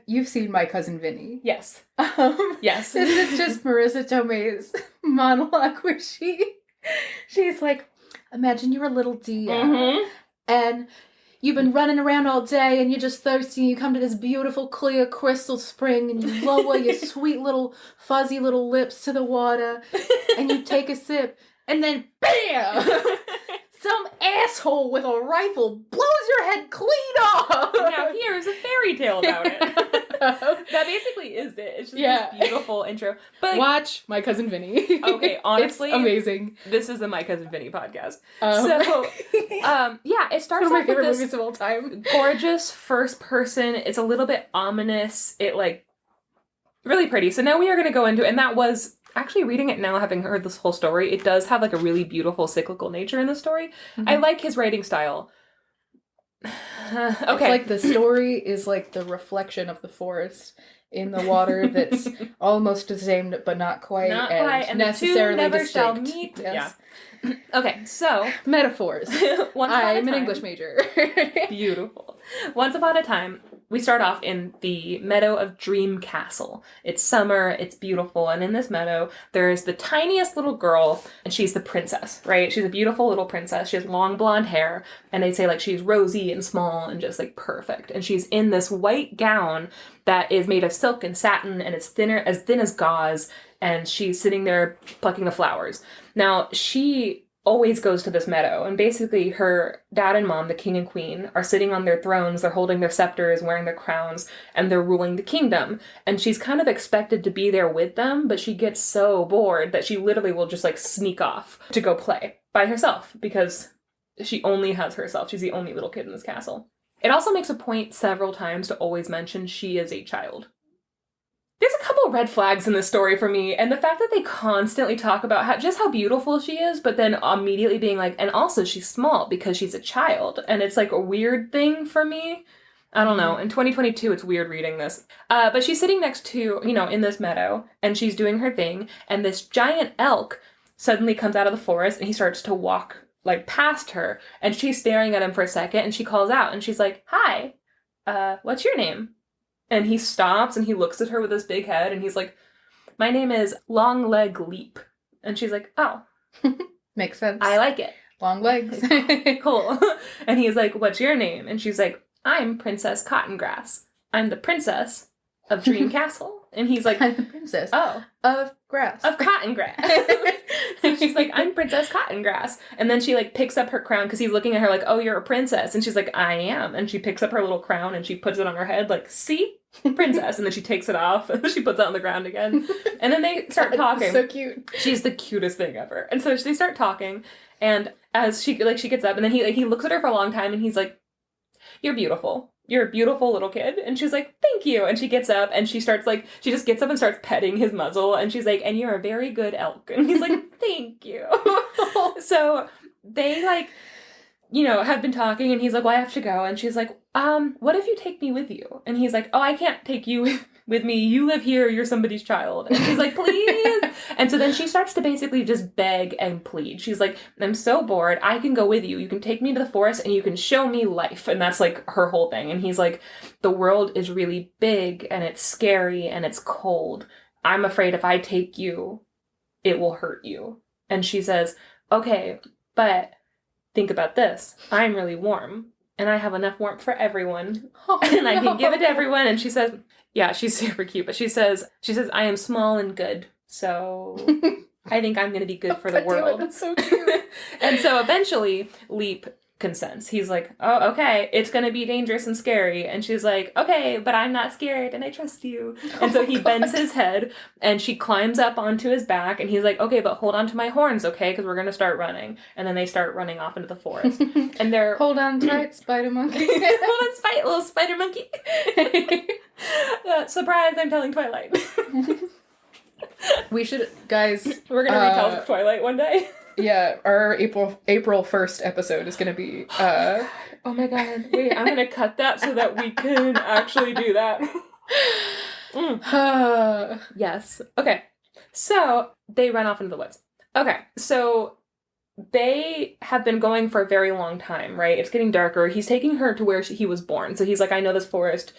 You've seen My Cousin Vinny?
Yes. Yes.
This is just Marissa Tomei's monologue where she's like, imagine you're a little deer.
Mm-hmm.
and you've been running around all day and you're just thirsty and you come to this beautiful clear crystal spring and you lower your sweet little fuzzy little lips to the water and you take a sip and then BAM! Some asshole with a rifle blows your head clean off!
Now here's a fairy tale about it. That basically is it. It's just this beautiful intro. But
watch My Cousin Vinny.
Okay, honestly.
It's amazing.
This is the My Cousin Vinny podcast. It starts
one of my
off
favorite
with this
movies of all time.
gorgeous first person. It's a little bit ominous. It, like, really pretty. So now we are going to go into, and that was... Actually, reading it now, having heard this whole story, it does have, like, a really beautiful cyclical nature in the story. Mm-hmm. I like his writing style. Okay.
It's like the story is, like, the reflection of the forest in the water that's almost the same, but not quite.
Not quite, and necessarily the two never distinct. Shall meet.
Yes.
Yeah. Okay, so...
Metaphors. I'm an English major.
Beautiful. Once upon a time... We start off in the meadow of Dream Castle. It's summer, it's beautiful, and in this meadow, there's the tiniest little girl, and she's the princess, right? She's a beautiful little princess. She has long blonde hair, and they say, like, she's rosy and small and just, like, perfect. And she's in this white gown that is made of silk and satin, and it's thin as gauze, and she's sitting there plucking the flowers. Now, she... always goes to this meadow, and basically her dad and mom, the king and queen, are sitting on their thrones, they're holding their scepters, wearing their crowns, and they're ruling the kingdom. And she's kind of expected to be there with them, but she gets so bored that she literally will just, like, sneak off to go play by herself, because she only has herself. She's the only little kid in this castle. It also makes a point several times to always mention she is a child. There's a couple red flags in this story for me, and the fact that they constantly talk about how beautiful she is, but then immediately being like, and also she's small because she's a child, and it's like a weird thing for me. I don't know. In 2022, it's weird reading this. But she's sitting next to, in this meadow, and she's doing her thing, and this giant elk suddenly comes out of the forest, and he starts to walk, like, past her, and she's staring at him for a second, and she calls out, and she's like, "Hi, what's your name?" And he stops and he looks at her with his big head and he's like, "My name is Long Leg Leap." And she's like, "Oh."
Makes sense.
I like it.
Long legs.
Cool. And he's like, "What's your name?" And she's like, "I'm Princess Cottongrass. I'm the princess of Dream Castle." And he's like,
"I'm the princess.
Oh.
Of grass.
Of Cottongrass." So she's like, "I'm Princess Cottongrass." And then she, like, picks up her crown because he's looking at her like, "Oh, you're a princess." And she's like, "I am." And she picks up her little crown and she puts it on her head like, "See? Princess." And then she takes it off and she puts it on the ground again. And then they start talking.
So cute.
She's the cutest thing ever. And so they start talking, and as she gets up, and then he looks at her for a long time and he's like, "You're beautiful. You're a beautiful little kid." And she's like, "Thank you." And she gets up and she just gets up and starts petting his muzzle. And she's like, "And you're a very good elk." And he's like, "Thank you." So they, like, have been talking, and he's like, "Well, I have to go." And she's like, "What if you take me with you?" And he's like, "Oh, I can't take you with me. You live here. You're somebody's child." And she's like, "Please." And so then she starts to basically just beg and plead. She's like, "I'm so bored. I can go with you. You can take me to the forest and you can show me life." And that's, like, her whole thing. And he's like, "The world is really big and it's scary and it's cold. I'm afraid if I take you, it will hurt you." And she says, "Okay, but think about this. I'm really warm. And I have enough warmth for everyone." And I can give it to everyone. And she says, yeah, she's super cute. But she says, "I am small and good. So I think I'm going to be good for the world."
That's so cute.
And so eventually Leap consents. He's like, "Oh, okay, it's going to be dangerous and scary." And she's like, "Okay, but I'm not scared and I trust you." And so he bends his head and she climbs up onto his back and he's like, "Okay, but hold on to my horns, okay? Because we're going to start running." And then they start running off into the forest. And they're...
Hold on tight, spider monkey.
Hold on, little spider monkey. Surprise, I'm telling Twilight.
We should, guys...
We're going to retell Twilight one day.
Yeah, our April 1st episode is going to be...
Oh my god. Wait, I'm going to cut that so that we can actually do that. Yes. Okay. So, they run off into the woods. Okay, so they have been going for a very long time, right? It's getting darker. He's taking her to where he was born. So he's like, "I know this forest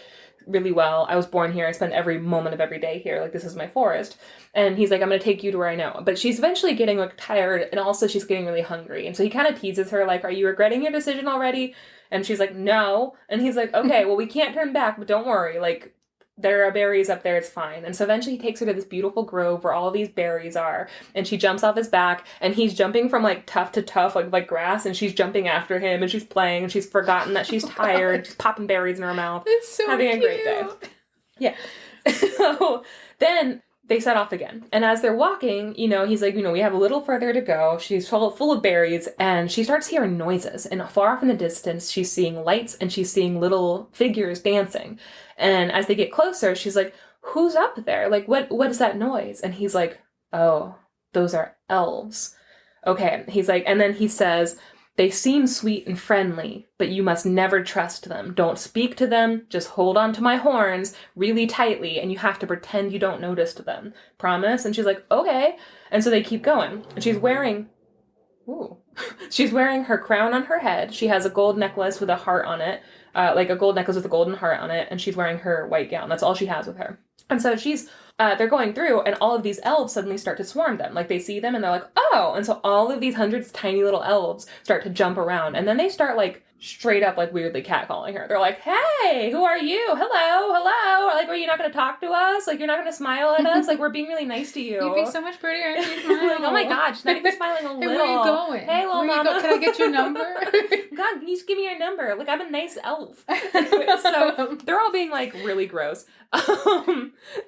really well. I was born here. I spend every moment of every day here. Like, this is my forest. And he's like, I'm going to take you to where I know. But she's eventually getting, like, tired, and also she's getting really hungry. And so he kind of teases her, like, are you regretting your decision already? And she's like, no. And he's like, okay, well, we can't turn back, but don't worry. Like, there are berries up there, it's fine. And so eventually he takes her to this beautiful grove where all of these berries are, and she jumps off his back, and he's jumping from, like, tuft to tuft, like grass, and she's jumping after him, and she's playing, and she's forgotten that she's tired, she's popping berries in her mouth.
It's so
having
cute.
A great day. Yeah. So then they set off again. And as they're walking, you know, he's like, you know, we have a little further to go. She's full of berries, and she starts hearing noises. And far off in the distance, she's seeing lights, and she's seeing little figures dancing. And as they get closer, she's like, who's up there? Like, what is that noise? And he's like, oh, those are elves. Okay. He's like, and then he says, they seem sweet and friendly, but you must never trust them. Don't speak to them. Just hold on to my horns really tightly, and you have to pretend you don't notice them. Promise? And she's like, okay. And so they keep going. And she's wearing her crown on her head. She has a gold necklace with a heart on it, like a gold necklace with a golden heart on it, and she's wearing her white gown. That's all she has with her. And so they're going through, and all of these elves suddenly start to swarm them. Like, they see them, and they're like, oh! And so all of these hundreds of tiny little elves start to jump around, and then they start, like, straight up, like, weirdly catcalling her. They're like, hey, who are you? Hello? Like, are you not going to talk to us? Like, you're not going to smile at us? Like, we're being really nice to you.
You'd be so much prettier if you smiled.
Like, oh my god, she's not even smiling a little.
Hey, where are you going?
Hey, little mama.
Can I get your number?
God, can you just give me your number? Like, I'm a nice elf. So they're all being, like, really gross.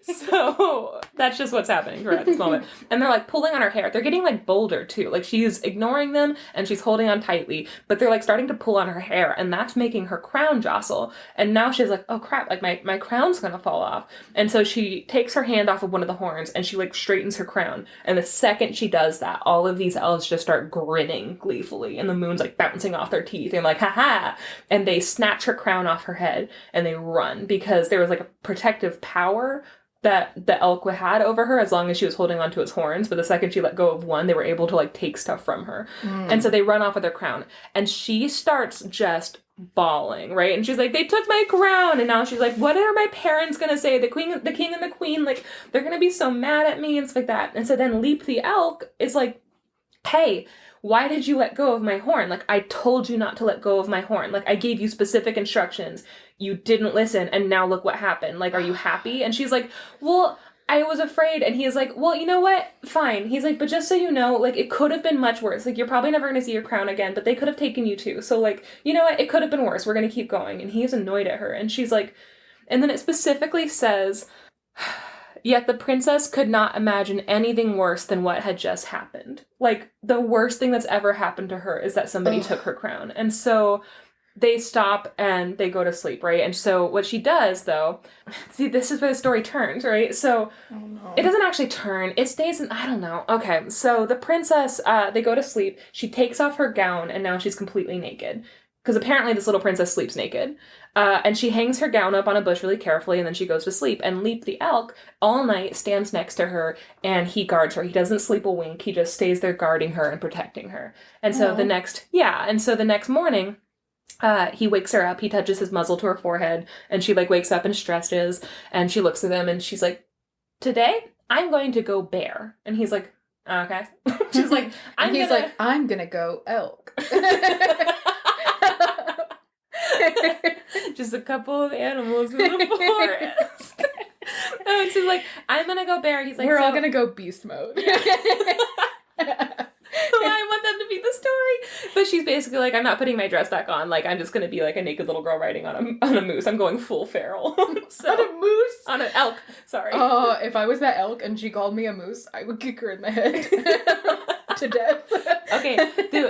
So that's just what's happening right at this moment. And they're, like, pulling on her hair. They're getting, like, bolder, too. Like, she's ignoring them, and she's holding on tightly, but they're, like, starting to pull on her hair, and that's making her crown jostle. And now she's like, oh, crap, like, my crown's gonna fall off. And so she takes her hand off of one of the horns, and she, like, straightens her crown. And the second she does that, all of these elves just start grinning gleefully, and the moon's, like, bouncing off their teeth, and like, ha-ha! And they snatch her crown off her head, and they run, because there was, like, a protective power that the elk had over her as long as she was holding onto its horns, but the second she let go of one, they were able to, like, take stuff from her. And so they run off with their crown, and she starts just bawling, right? And she's like, they took my crown, and now she's like, what are my parents gonna say? The king and the queen, like, they're gonna be so mad at me and stuff like that. And so then Leap the elk is like, hey, why did you let go of my horn? Like, I told you not to let go of my horn. Like, I gave you specific instructions. You didn't listen, and now look what happened. Like, are you happy? And she's like, well, I was afraid. And he's like, well, you know what? Fine. He's like, but just so you know, like, it could have been much worse. Like, you're probably never going to see your crown again, but they could have taken you too. So, like, you know what? It could have been worse. We're going to keep going. And he's annoyed at her. And she's like, and then it specifically says, yet the princess could not imagine anything worse than what had just happened. Like, the worst thing that's ever happened to her is that somebody took her crown. And so they stop and they go to sleep, right? And so what she does, though, see, this is where the story turns, right? So it doesn't actually turn. It stays in, I don't know. Okay, so the princess, they go to sleep. She takes off her gown, and now she's completely naked. Because apparently this little princess sleeps naked. And she hangs her gown up on a bush really carefully, and then she goes to sleep. And Leap the elk all night stands next to her, and he guards her. He doesn't sleep a wink. He just stays there guarding her and protecting her. And so the next morning, he wakes her up. He touches his muzzle to her forehead, and she, like, wakes up and stretches, and she looks at him, and she's like, today I'm going to go bear. And he's like, okay. She's like,
I'm gonna go elk.
Just a couple of animals in the forest. And she's like, I'm gonna go bear. He's like,
we're all gonna go beast mode.
I want them to be the story. But she's basically like, I'm not putting my dress back on. Like, I'm just gonna be like a naked little girl riding on a moose. I'm going full feral. So,
on a moose?
On an elk. Sorry.
Oh, if I was that elk and she called me a moose, I would kick her in the head. To death.
Okay,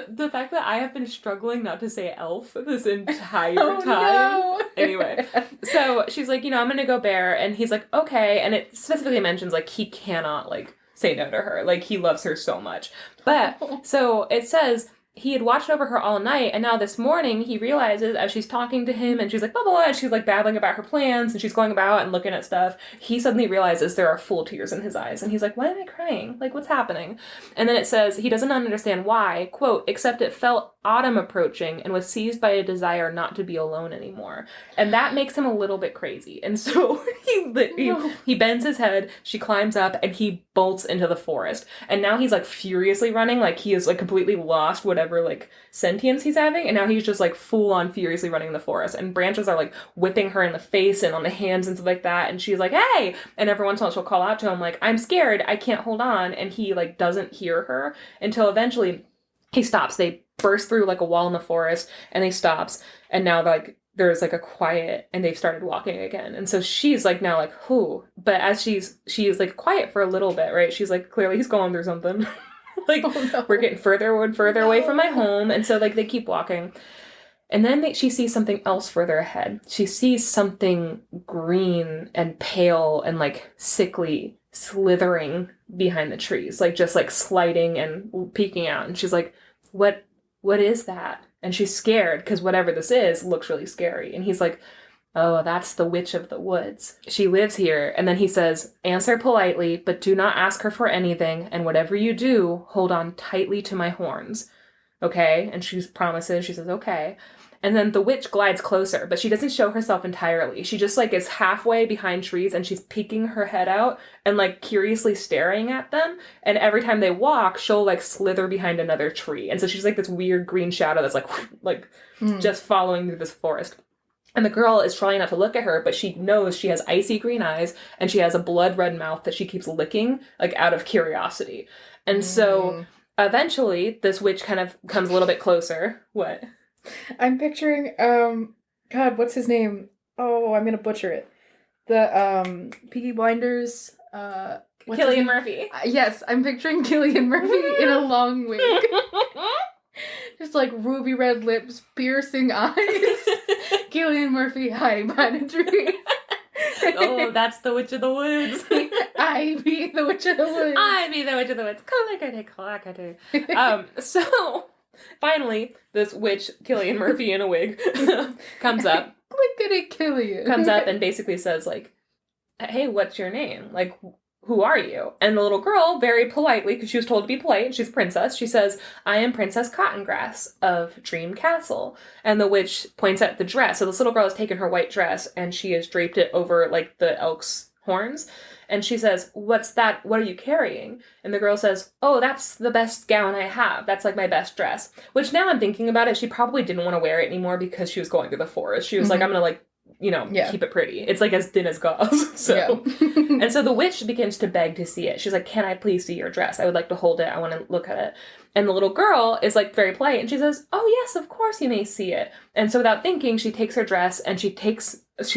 the fact that I have been struggling not to say elf this entire time.
No.
Anyway, so she's like, I'm gonna go bear, and he's like, okay, and it specifically mentions, like, he cannot, like, say no to her. Like, he loves her so much. But, so it says, he had watched over her all night, and now this morning he realizes as she's talking to him and she's like, blah, blah, blah, and she's like babbling about her plans and she's going about and looking at stuff, he suddenly realizes there are full tears in his eyes. And he's like, why am I crying? Like, what's happening? And then it says he doesn't understand why, quote, except it felt autumn approaching and was seized by a desire not to be alone anymore. And that makes him a little bit crazy. And so he bends his head, she climbs up, and he bolts into the forest. And now he's like furiously running, like he is like completely lost whatever like sentience he's having, and now he's just like full on furiously running in the forest, and branches are like whipping her in the face and on the hands and stuff like that, and she's like, hey, and every once in a while she'll call out to him like, I'm scared, I can't hold on, and he like doesn't hear her until eventually he stops. They burst through like a wall in the forest and they stops, and now like there's like a quiet and they've started walking again. And so she's like now like, who? But as she's like quiet for a little bit, right? She's like, clearly he's going through something. Like, oh, no. We're getting further and further away from my home. And so like they keep walking. And then she sees something else further ahead. She sees something green and pale and like sickly slithering behind the trees, like just like sliding and peeking out. And she's like, what is that? And she's scared because whatever this is looks really scary. And he's like, oh, that's the witch of the woods. She lives here. And then he says, answer politely, but do not ask her for anything. And whatever you do, hold on tightly to my horns. Okay? And she promises. She says, okay. And then the witch glides closer, but she doesn't show herself entirely. She just like is halfway behind trees and she's peeking her head out and like curiously staring at them. And every time they walk, she'll like slither behind another tree. And so she's like this weird green shadow that's like just following through this forest. And the girl is trying not to look at her, but she knows she has icy green eyes and she has a blood red mouth that she keeps licking like out of curiosity. And so eventually this witch kind of comes a little bit closer. What?
I'm picturing, God, what's his name? Oh, I'm gonna butcher it. The, Peaky Blinders,
Cillian Murphy.
Yes, I'm picturing Cillian Murphy in a long wig. Just like ruby red lips, piercing eyes. Cillian Murphy hiding behind a tree.
Oh, that's the Witch of the Woods.
I be the Witch of the Woods.
I be the Witch of the Woods. So... Finally, this witch, Cillian Murphy in a wig, comes up.
Clickety Cillian.
Comes up and basically says, like, hey, what's your name? Like, who are you? And the little girl, very politely, because she was told to be polite, she's a princess, she says, I am Princess Cottongrass of Dream Castle. And the witch points at the dress. So this little girl has taken her white dress and she has draped it over, like, the elk's horns. And she says, what's that? What are you carrying? And the girl says, oh, that's the best gown I have. That's like my best dress. Which now I'm thinking about it, she probably didn't want to wear it anymore because she was going through the forest. She was like, I'm going to like, keep it pretty. It's like as thin as gauze. So, and so the witch begins to beg to see it. She's like, can I please see your dress? I would like to hold it. I want to look at it. And the little girl is like very polite and she says, oh yes, of course you may see it. And so without thinking, she takes her dress and she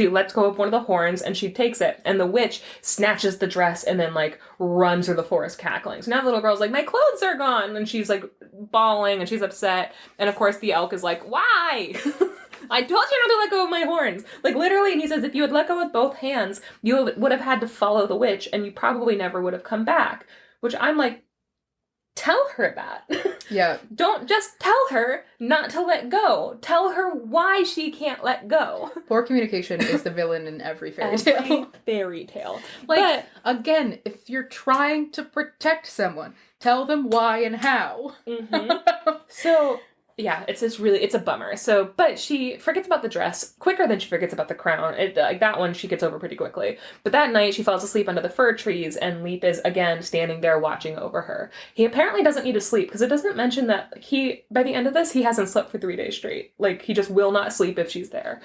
lets go of one of the horns and she takes it. And the witch snatches the dress and then like runs through the forest cackling. So now the little girl's like, my clothes are gone. And she's like bawling and she's upset. And of course the elk is like, why? I told you not to let go of my horns. Like literally, and he says, if you had let go with both hands, you would have had to follow the witch and you probably never would have come back. Which I'm like, tell her that.
Yeah. Don't just tell her not to let go. Tell her why she can't let go. Poor communication is the villain in every fairy tale.
Fairy tale.
Like, again, if you're trying to protect someone, tell them why and how.
Mm-hmm. So... yeah, it's a bummer. So, but she forgets about the dress quicker than she forgets about the crown. Like that one, she gets over pretty quickly. But that night, she falls asleep under the fir trees, and Leap is again standing there watching over her. He apparently doesn't need to sleep because it doesn't mention that by the end of this, he hasn't slept for 3 days straight. Like he just will not sleep if she's there.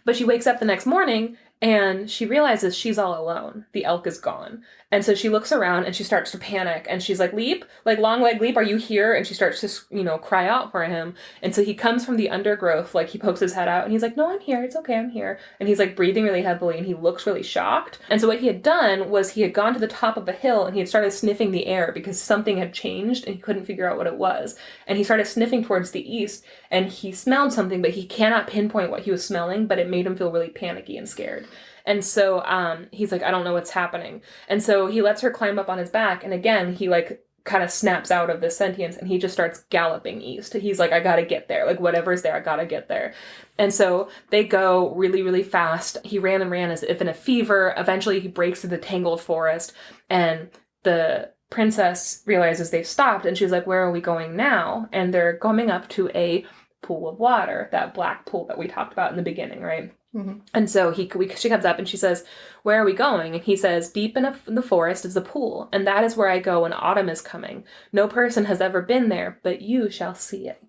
But she wakes up the next morning and she realizes she's all alone. The elk is gone. And so she looks around and she starts to panic. And she's like, Leap, like long leg Leap, are you here? And she starts to, cry out for him. And so he comes from the undergrowth, like he pokes his head out and he's like, no, I'm here. It's okay. I'm here. And he's like breathing really heavily and he looks really shocked. And so what he had done was he had gone to the top of a hill and he had started sniffing the air because something had changed and he couldn't figure out what it was. And he started sniffing towards the east and he smelled something, but he cannot pinpoint what he was smelling, but it made him feel really panicky and scared. And so he's like, I don't know what's happening. And so he lets her climb up on his back. And again, he like kind of snaps out of this sentience and he just starts galloping east. He's like, I gotta get there. Like, whatever's there, I gotta get there. And so they go really, really fast. He ran and ran as if in a fever. Eventually he breaks through the tangled forest and the princess realizes they've stopped and she's like, where are we going now? And they're coming up to a pool of water, that black pool that we talked about in the beginning, right?
Mm-hmm.
And so she comes up and she says, where are we going? And he says, deep in the forest is the pool, and that is where I go when autumn is coming. No person has ever been there, but you shall see it.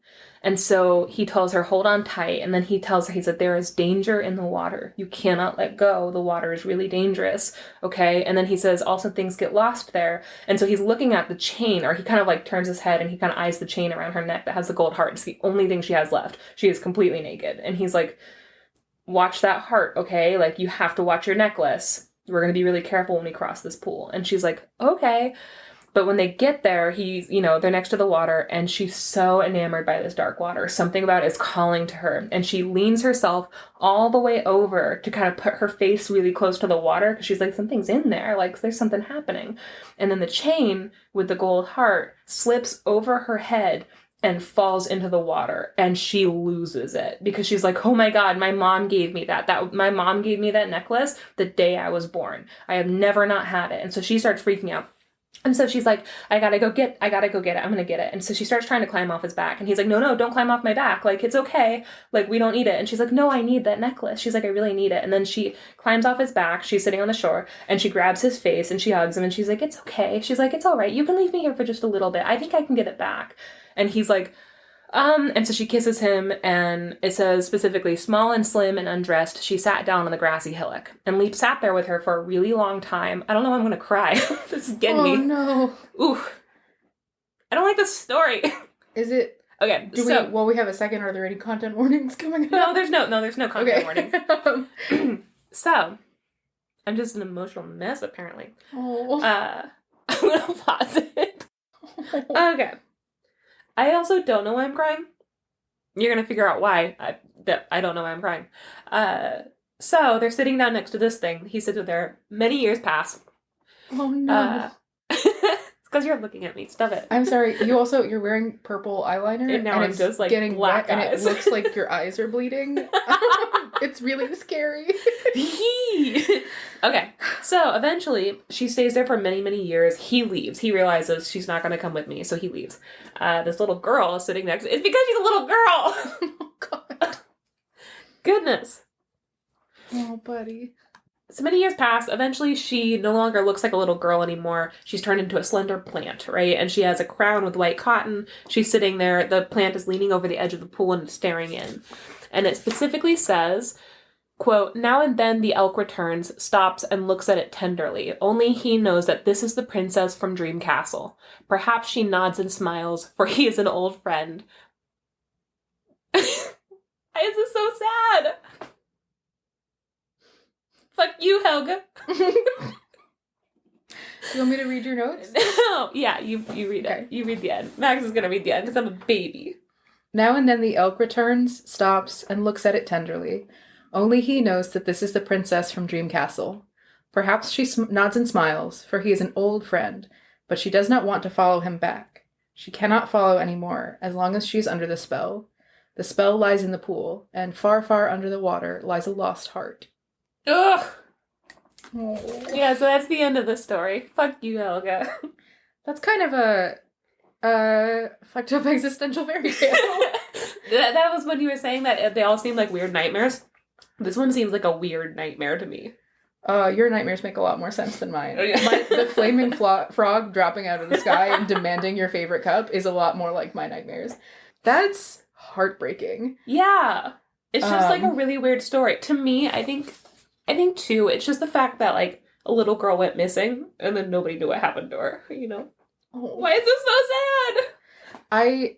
And so he tells her, hold on tight. And then he tells her, he said, there is danger in the water. You cannot let go. The water is really dangerous. Okay. And then he says, also things get lost there. And so he's looking at the chain, or he kind of like turns his head and he kind of eyes the chain around her neck that has the gold heart. It's the only thing she has left. She is completely naked. And he's like, watch that heart. Okay. Like, you have to watch your necklace. We're going to be really careful when we cross this pool. And she's like, okay. But when they get there, they're next to the water, and she's so enamored by this dark water. Something about it is calling to her. And she leans herself all the way over to kind of put her face really close to the water, because she's like, something's in there. Like, there's something happening. And then the chain with the gold heart slips over her head and falls into the water, and she loses it because she's like, oh my God, my mom gave me that. My mom gave me that necklace the day I was born. I have never not had it. And so she starts freaking out. And so she's like, I gotta go get it. I'm gonna get it. And so she starts trying to climb off his back. And he's like, no, don't climb off my back. Like, it's okay. Like, we don't need it. And she's like, no, I need that necklace. She's like, I really need it. And then she climbs off his back. She's sitting on the shore and she grabs his face and she hugs him. And she's like, it's okay. She's like, it's all right. You can leave me here for just a little bit. I think I can get it back. And he's like, and so she kisses him, and it says specifically, small and slim and undressed, she sat down on the grassy hillock. And Leap sat there with her for a really long time. I don't know, I'm gonna cry. This is getting me.
Oh, no.
Ooh. I don't like this story.
Is it...
Okay,
While we have a second, are there any content warnings coming up?
No, there's no content warnings. So, I'm just an emotional mess, apparently.
Oh.
I'm gonna pause it. Okay. I also don't know why I'm crying. You're going to figure out why I don't know why I'm crying. So they're sitting down next to this thing. He sits there. Many years pass.
Oh, no.
It's because you're looking at me. Stop it.
I'm sorry. You're wearing purple eyeliner.
And now I'm just like
getting
black
wet,
eyes.
and it looks like your eyes are bleeding. It's really scary.
Okay, so eventually she stays there for many, many years. He leaves. He realizes she's not going to come with me, so he leaves. This little girl is sitting next. It's because she's a little girl.
Oh, God.
Goodness.
Oh, buddy.
So many years pass. Eventually, she no longer looks like a little girl anymore. She's turned into a slender plant, right? And she has a crown with white cotton. She's sitting there. The plant is leaning over the edge of the pool and staring in. And it specifically says, quote, now and then the elk returns, stops, and looks at it tenderly. Only he knows that this is the princess from Dream Castle. Perhaps she nods and smiles, for he is an old friend. Why is this so sad? Fuck you, Helge.
You want me to read your notes?
No, yeah, you read it. You read the end. Max is gonna read the end because I'm a baby.
Now and then the elk returns, stops, and looks at it tenderly. Only he knows that this is the princess from Dream Castle. Perhaps she nods and smiles, for he is an old friend, but she does not want to follow him back. She cannot follow any more, as long as she is under the spell. The spell lies in the pool, and far, far under the water lies a lost heart.
Ugh!
Oh.
Yeah, so that's the end of the story. Fuck you, Helge.
That's kind of a fucked up existential fairy tale.
That was when you were saying that they all seem like weird nightmares. This one seems like a weird nightmare to me.
Your nightmares make a lot more sense than mine. The flaming frog dropping out of the sky and demanding your favorite cup is a lot more like my nightmares. That's heartbreaking.
Yeah. It's just like a really weird story. To me, I think too, it's just the fact that like a little girl went missing and then nobody knew what happened to her, you know?
Oh.
Why is this so sad?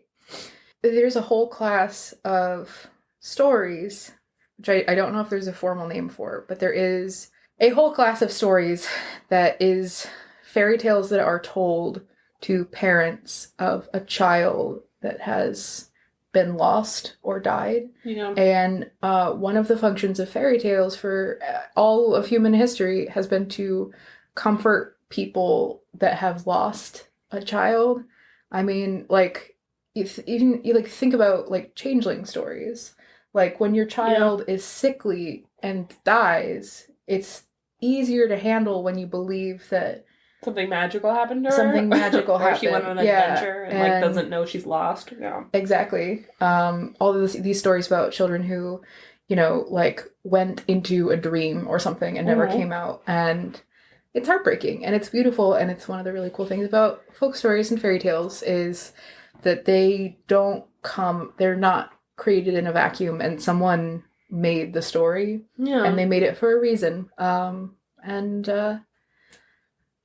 There's a whole class of stories, which I don't know if there's a formal name for, but there is a whole class of stories that is fairy tales that are told to parents of a child that has been lost or died.
Yeah.
And one of the functions of fairy tales for all of human history has been to comfort people that have lost a child. I mean, like, even you like think about like changeling stories. Like when your child is sickly and dies, it's easier to handle when you believe that
something magical happened to her.
Something magical happened.
Or she went on an adventure and like doesn't know she's lost. Yeah.
Exactly. All of these stories about children who, you know, like went into a dream or something and never came out. And it's heartbreaking and it's beautiful. And it's one of the really cool things about folk stories and fairy tales is that they don't they're not created in a vacuum and someone made the story. Yeah. And they made it for a reason.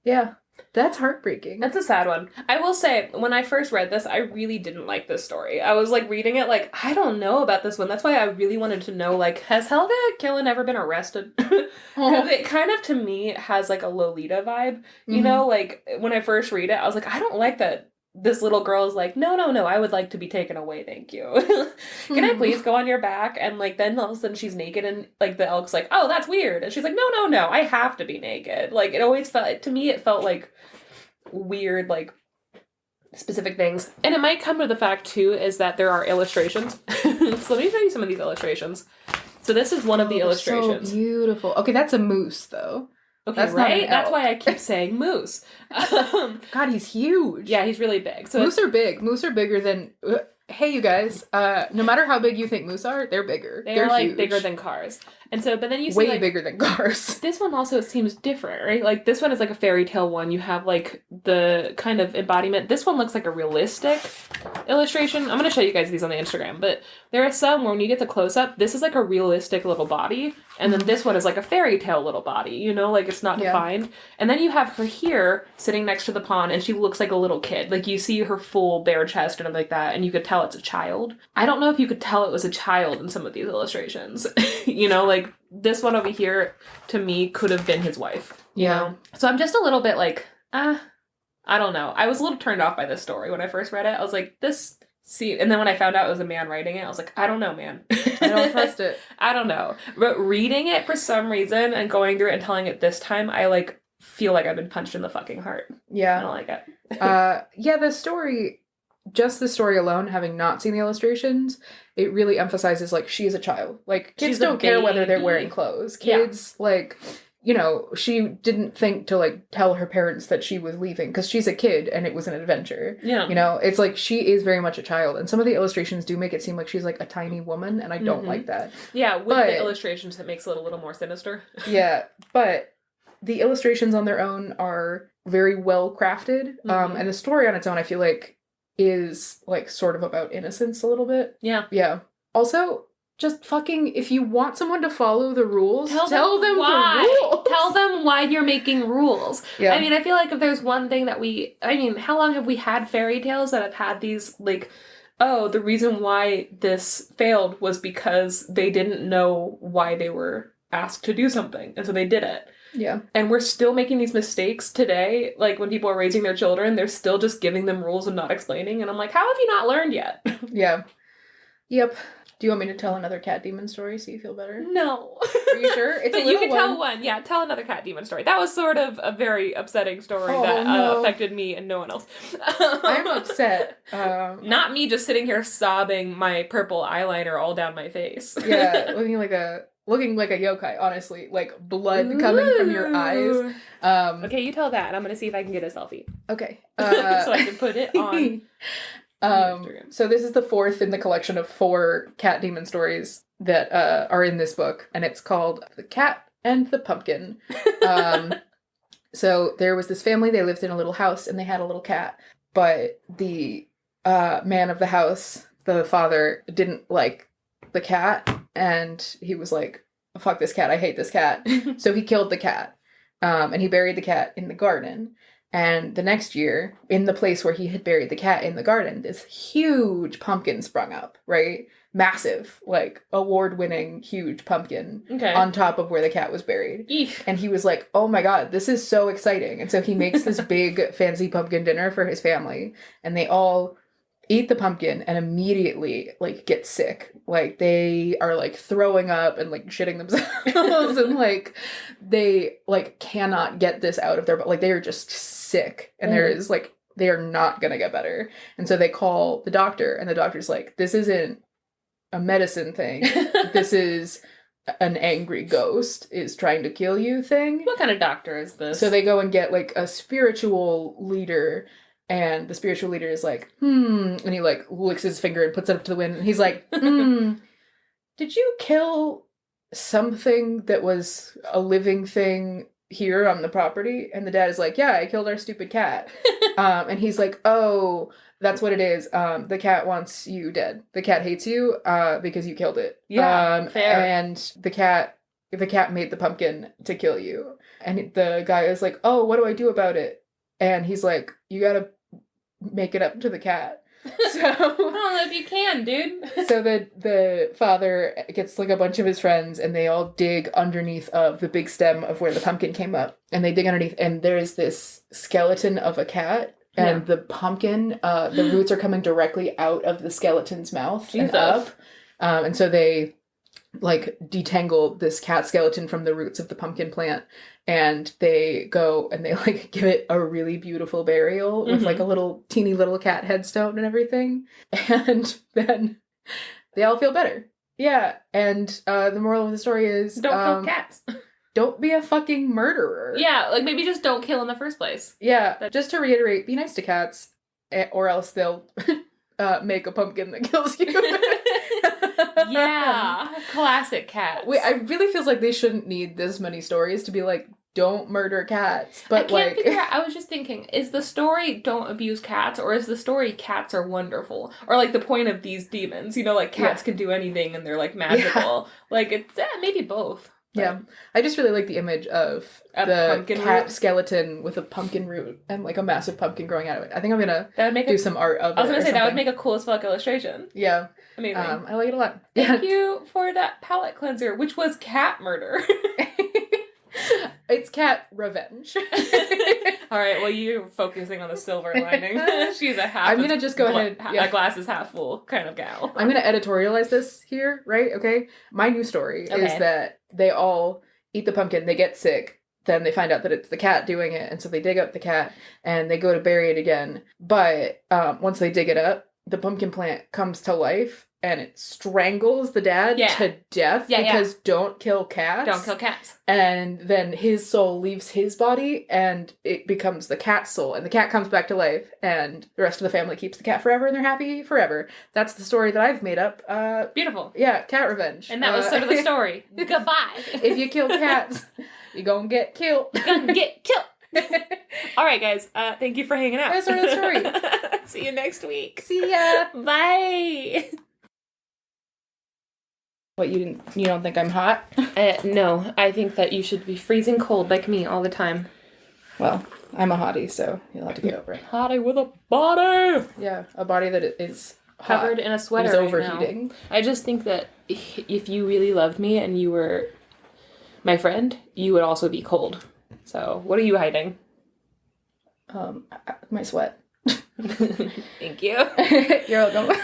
Yeah, that's heartbreaking.
That's a sad one. I will say, when I first read this, I really didn't like this story. I was, like, reading it, like, I don't know about this one. That's why I really wanted to know, like, has Helge Killen ever been arrested? Because it kind of, to me, has, like, a Lolita vibe. You know, like, when I first read it, I was like, I don't like that this little girl is like, no, I would like to be taken away, thank you. Can I please go on your back? And, like, then all of a sudden she's naked and, like, the elk's like, oh, that's weird. And she's like, no, I have to be naked. Like, it always felt, to me, it felt like weird, like, specific things. And it might come to the fact, too, is that there are illustrations. So let me show you some of these illustrations. So this is one of the illustrations.
So beautiful. Okay, that's a moose, though.
Okay, that's right? That's why I keep saying moose.
God, he's huge.
Yeah, he's really big. So
moose are big. Moose are bigger than... Hey, you guys, no matter how big you think moose are, they're bigger. They're
like
huge.
Bigger than cars. And so, but then you see
way
like,
bigger than cars.
This one also seems different, right? Like this one is like a fairy tale one. You have like the kind of embodiment. This one looks like a realistic illustration. I'm going to show you guys these on the Instagram, but there are some where when you get the close up, this is like a realistic little body. And then this one is like a fairy tale little body, you know, like it's not defined. And then you have her here sitting next to the pond and she looks like a little kid. Like you see her full bare chest and everything like that. And you could tell it's a child. I don't know if you could tell it was a child in some of these illustrations, you know, like this one over here to me could have been his wife, you know? So I'm just a little bit like, I don't know. I was a little turned off by this story when I first read it. I was like, and then when I found out it was a man writing it, I was like, I don't know, man.
I don't trust it.
I don't know. But reading it for some reason and going through it and telling it this time, I like feel like I've been punched in the fucking heart. Yeah. I don't like it.
Just the story alone, having not seen the illustrations, it really emphasizes, like, she is a child. Like, kids don't care whether they're wearing clothes. Kids, like, you know, she didn't think to, like, tell her parents that she was leaving, because she's a kid, and it was an adventure. Yeah. You know, it's like, she is very much a child, and some of the illustrations do make it seem like she's, like, a tiny woman, and I don't like that.
Yeah, with the illustrations, it makes it a little more sinister.
Yeah, but the illustrations on their own are very well crafted, and the story on its own, I feel like, is, like, sort of about innocence a little bit. Yeah. Yeah. Also, just fucking, if you want someone to follow the rules, tell them why. The rules.
Tell them why you're making rules. Yeah. I mean, I feel like if there's one thing that how long have we had fairy tales that have had these, like, oh, the reason why this failed was because they didn't know why they were asked to do something, and so they did it. Yeah. And we're still making these mistakes today. Like, when people are raising their children, they're still just giving them rules and not explaining. And I'm like, how have you not learned yet?
Yeah. Yep. Do you want me to tell another cat demon story so you feel better?
No.
Are you sure? It's a little
you can tell one. Yeah, tell another cat demon story. That was sort of a very upsetting story that affected me and no one else.
I'm upset.
Not me just sitting here sobbing my purple eyeliner all down my face.
Yeah, looking like a yokai, honestly. Like, blood coming from your eyes.
Okay, you tell that, and I'm gonna see if I can get a selfie.
Okay.
So I can put it on
so this is the fourth in the collection of 4 cat demon stories that are in this book, and it's called The Cat and the Pumpkin. So there was this family, they lived in a little house, and they had a little cat, but the man of the house, the father, didn't like the cat, and he was like, fuck this cat, I hate this cat. So he killed the cat, and he buried the cat in the garden. And the next year, in the place where he had buried the cat in the garden, this huge pumpkin sprung up, right? Massive, like, award-winning huge pumpkin on top of where the cat was buried. Eesh. And he was like, oh my god, this is so exciting. And so he makes this big fancy pumpkin dinner for his family, and they all eat the pumpkin and immediately, like, get sick. Like, they are, like, throwing up and, like, shitting themselves and, like, they, like, cannot get this out of their... Like, they are just sick. And there is, like, they are not gonna get better. And so they call the doctor, and the doctor's like, this isn't a medicine thing. This is an angry ghost is trying to kill you thing.
What kind of doctor is this?
So they go and get like a spiritual leader, and the spiritual leader is like, and he like licks his finger and puts it up to the wind, and he's like, did you kill something that was a living thing here on the property? And the dad is like, yeah, I killed our stupid cat. And he's like, oh, that's what it is. The cat wants you dead. The cat hates you because you killed it.
Yeah, fair.
And the cat made the pumpkin to kill you. And the guy is like, oh, what do I do about it? And he's like, you gotta make it up to the cat. So
I don't know if you can, dude.
So the father gets like a bunch of his friends, and they all dig underneath of the big stem of where the pumpkin came up. And they dig underneath, and there's this skeleton of a cat. And the pumpkin, the roots are coming directly out of the skeleton's mouth and up. And so they, like, detangle this cat skeleton from the roots of the pumpkin plant. And they go and they, like, give it a really beautiful burial with, like, a teeny little cat headstone and everything. And then they all feel better. Yeah. And the moral of the story is...
Don't kill cats.
Don't be a fucking murderer.
Yeah, like maybe just don't kill in the first place.
Yeah, just to reiterate, be nice to cats, or else they'll make a pumpkin that kills you.
Yeah, classic cats.
I really feels like they shouldn't need this many stories to be like, don't murder cats. But
I can't figure out, I was just thinking, is the story don't abuse cats, or is the story cats are wonderful? Or like the point of these demons, you know, like cats can do anything and they're like magical. Yeah. Like it's maybe both.
Yeah, I just really like the image of the cat skeleton with a pumpkin root and like a massive pumpkin growing out of it. I think I'm gonna do some art of it.
I was gonna say that would make a cool as fuck illustration.
Yeah,
amazing.
I like it a lot.
Thank you for that palette cleanser, which was cat murder.
It's cat revenge.
All right, well, you're focusing on the silver lining. She's a half.
I'm gonna just go ahead.
A glass is half full kind of gal.
I'm gonna editorialize this here, right? Okay. My new story is that they all eat the pumpkin, they get sick, then they find out that it's the cat doing it, and so they dig up the cat and they go to bury it again. But once they dig it up, the pumpkin plant comes to life and it strangles the dad to death because don't kill cats.
Don't kill cats.
And then his soul leaves his body and it becomes the cat's soul. And the cat comes back to life and the rest of the family keeps the cat forever and they're happy forever. That's the story that I've made up.
Beautiful.
Yeah, cat revenge.
And that was sort of the story. Goodbye.
If you kill cats, you're gonna get killed.
You're gonna get killed. All right, guys. Thank you for hanging out.
That's sort of the story.
See you next week.
See ya.
Bye.
What, you don't think I'm hot?
No, I think that you should be freezing cold like me all the time.
Well, I'm a hottie, so you'll have to get over it.
Hottie with a body.
Yeah, a body that is
covered in a sweater.
Is overheating.
Right now. I just think that if you really loved me and you were my friend, you would also be cold. So, what are you hiding?
My sweat.
Thank you.
You're welcome.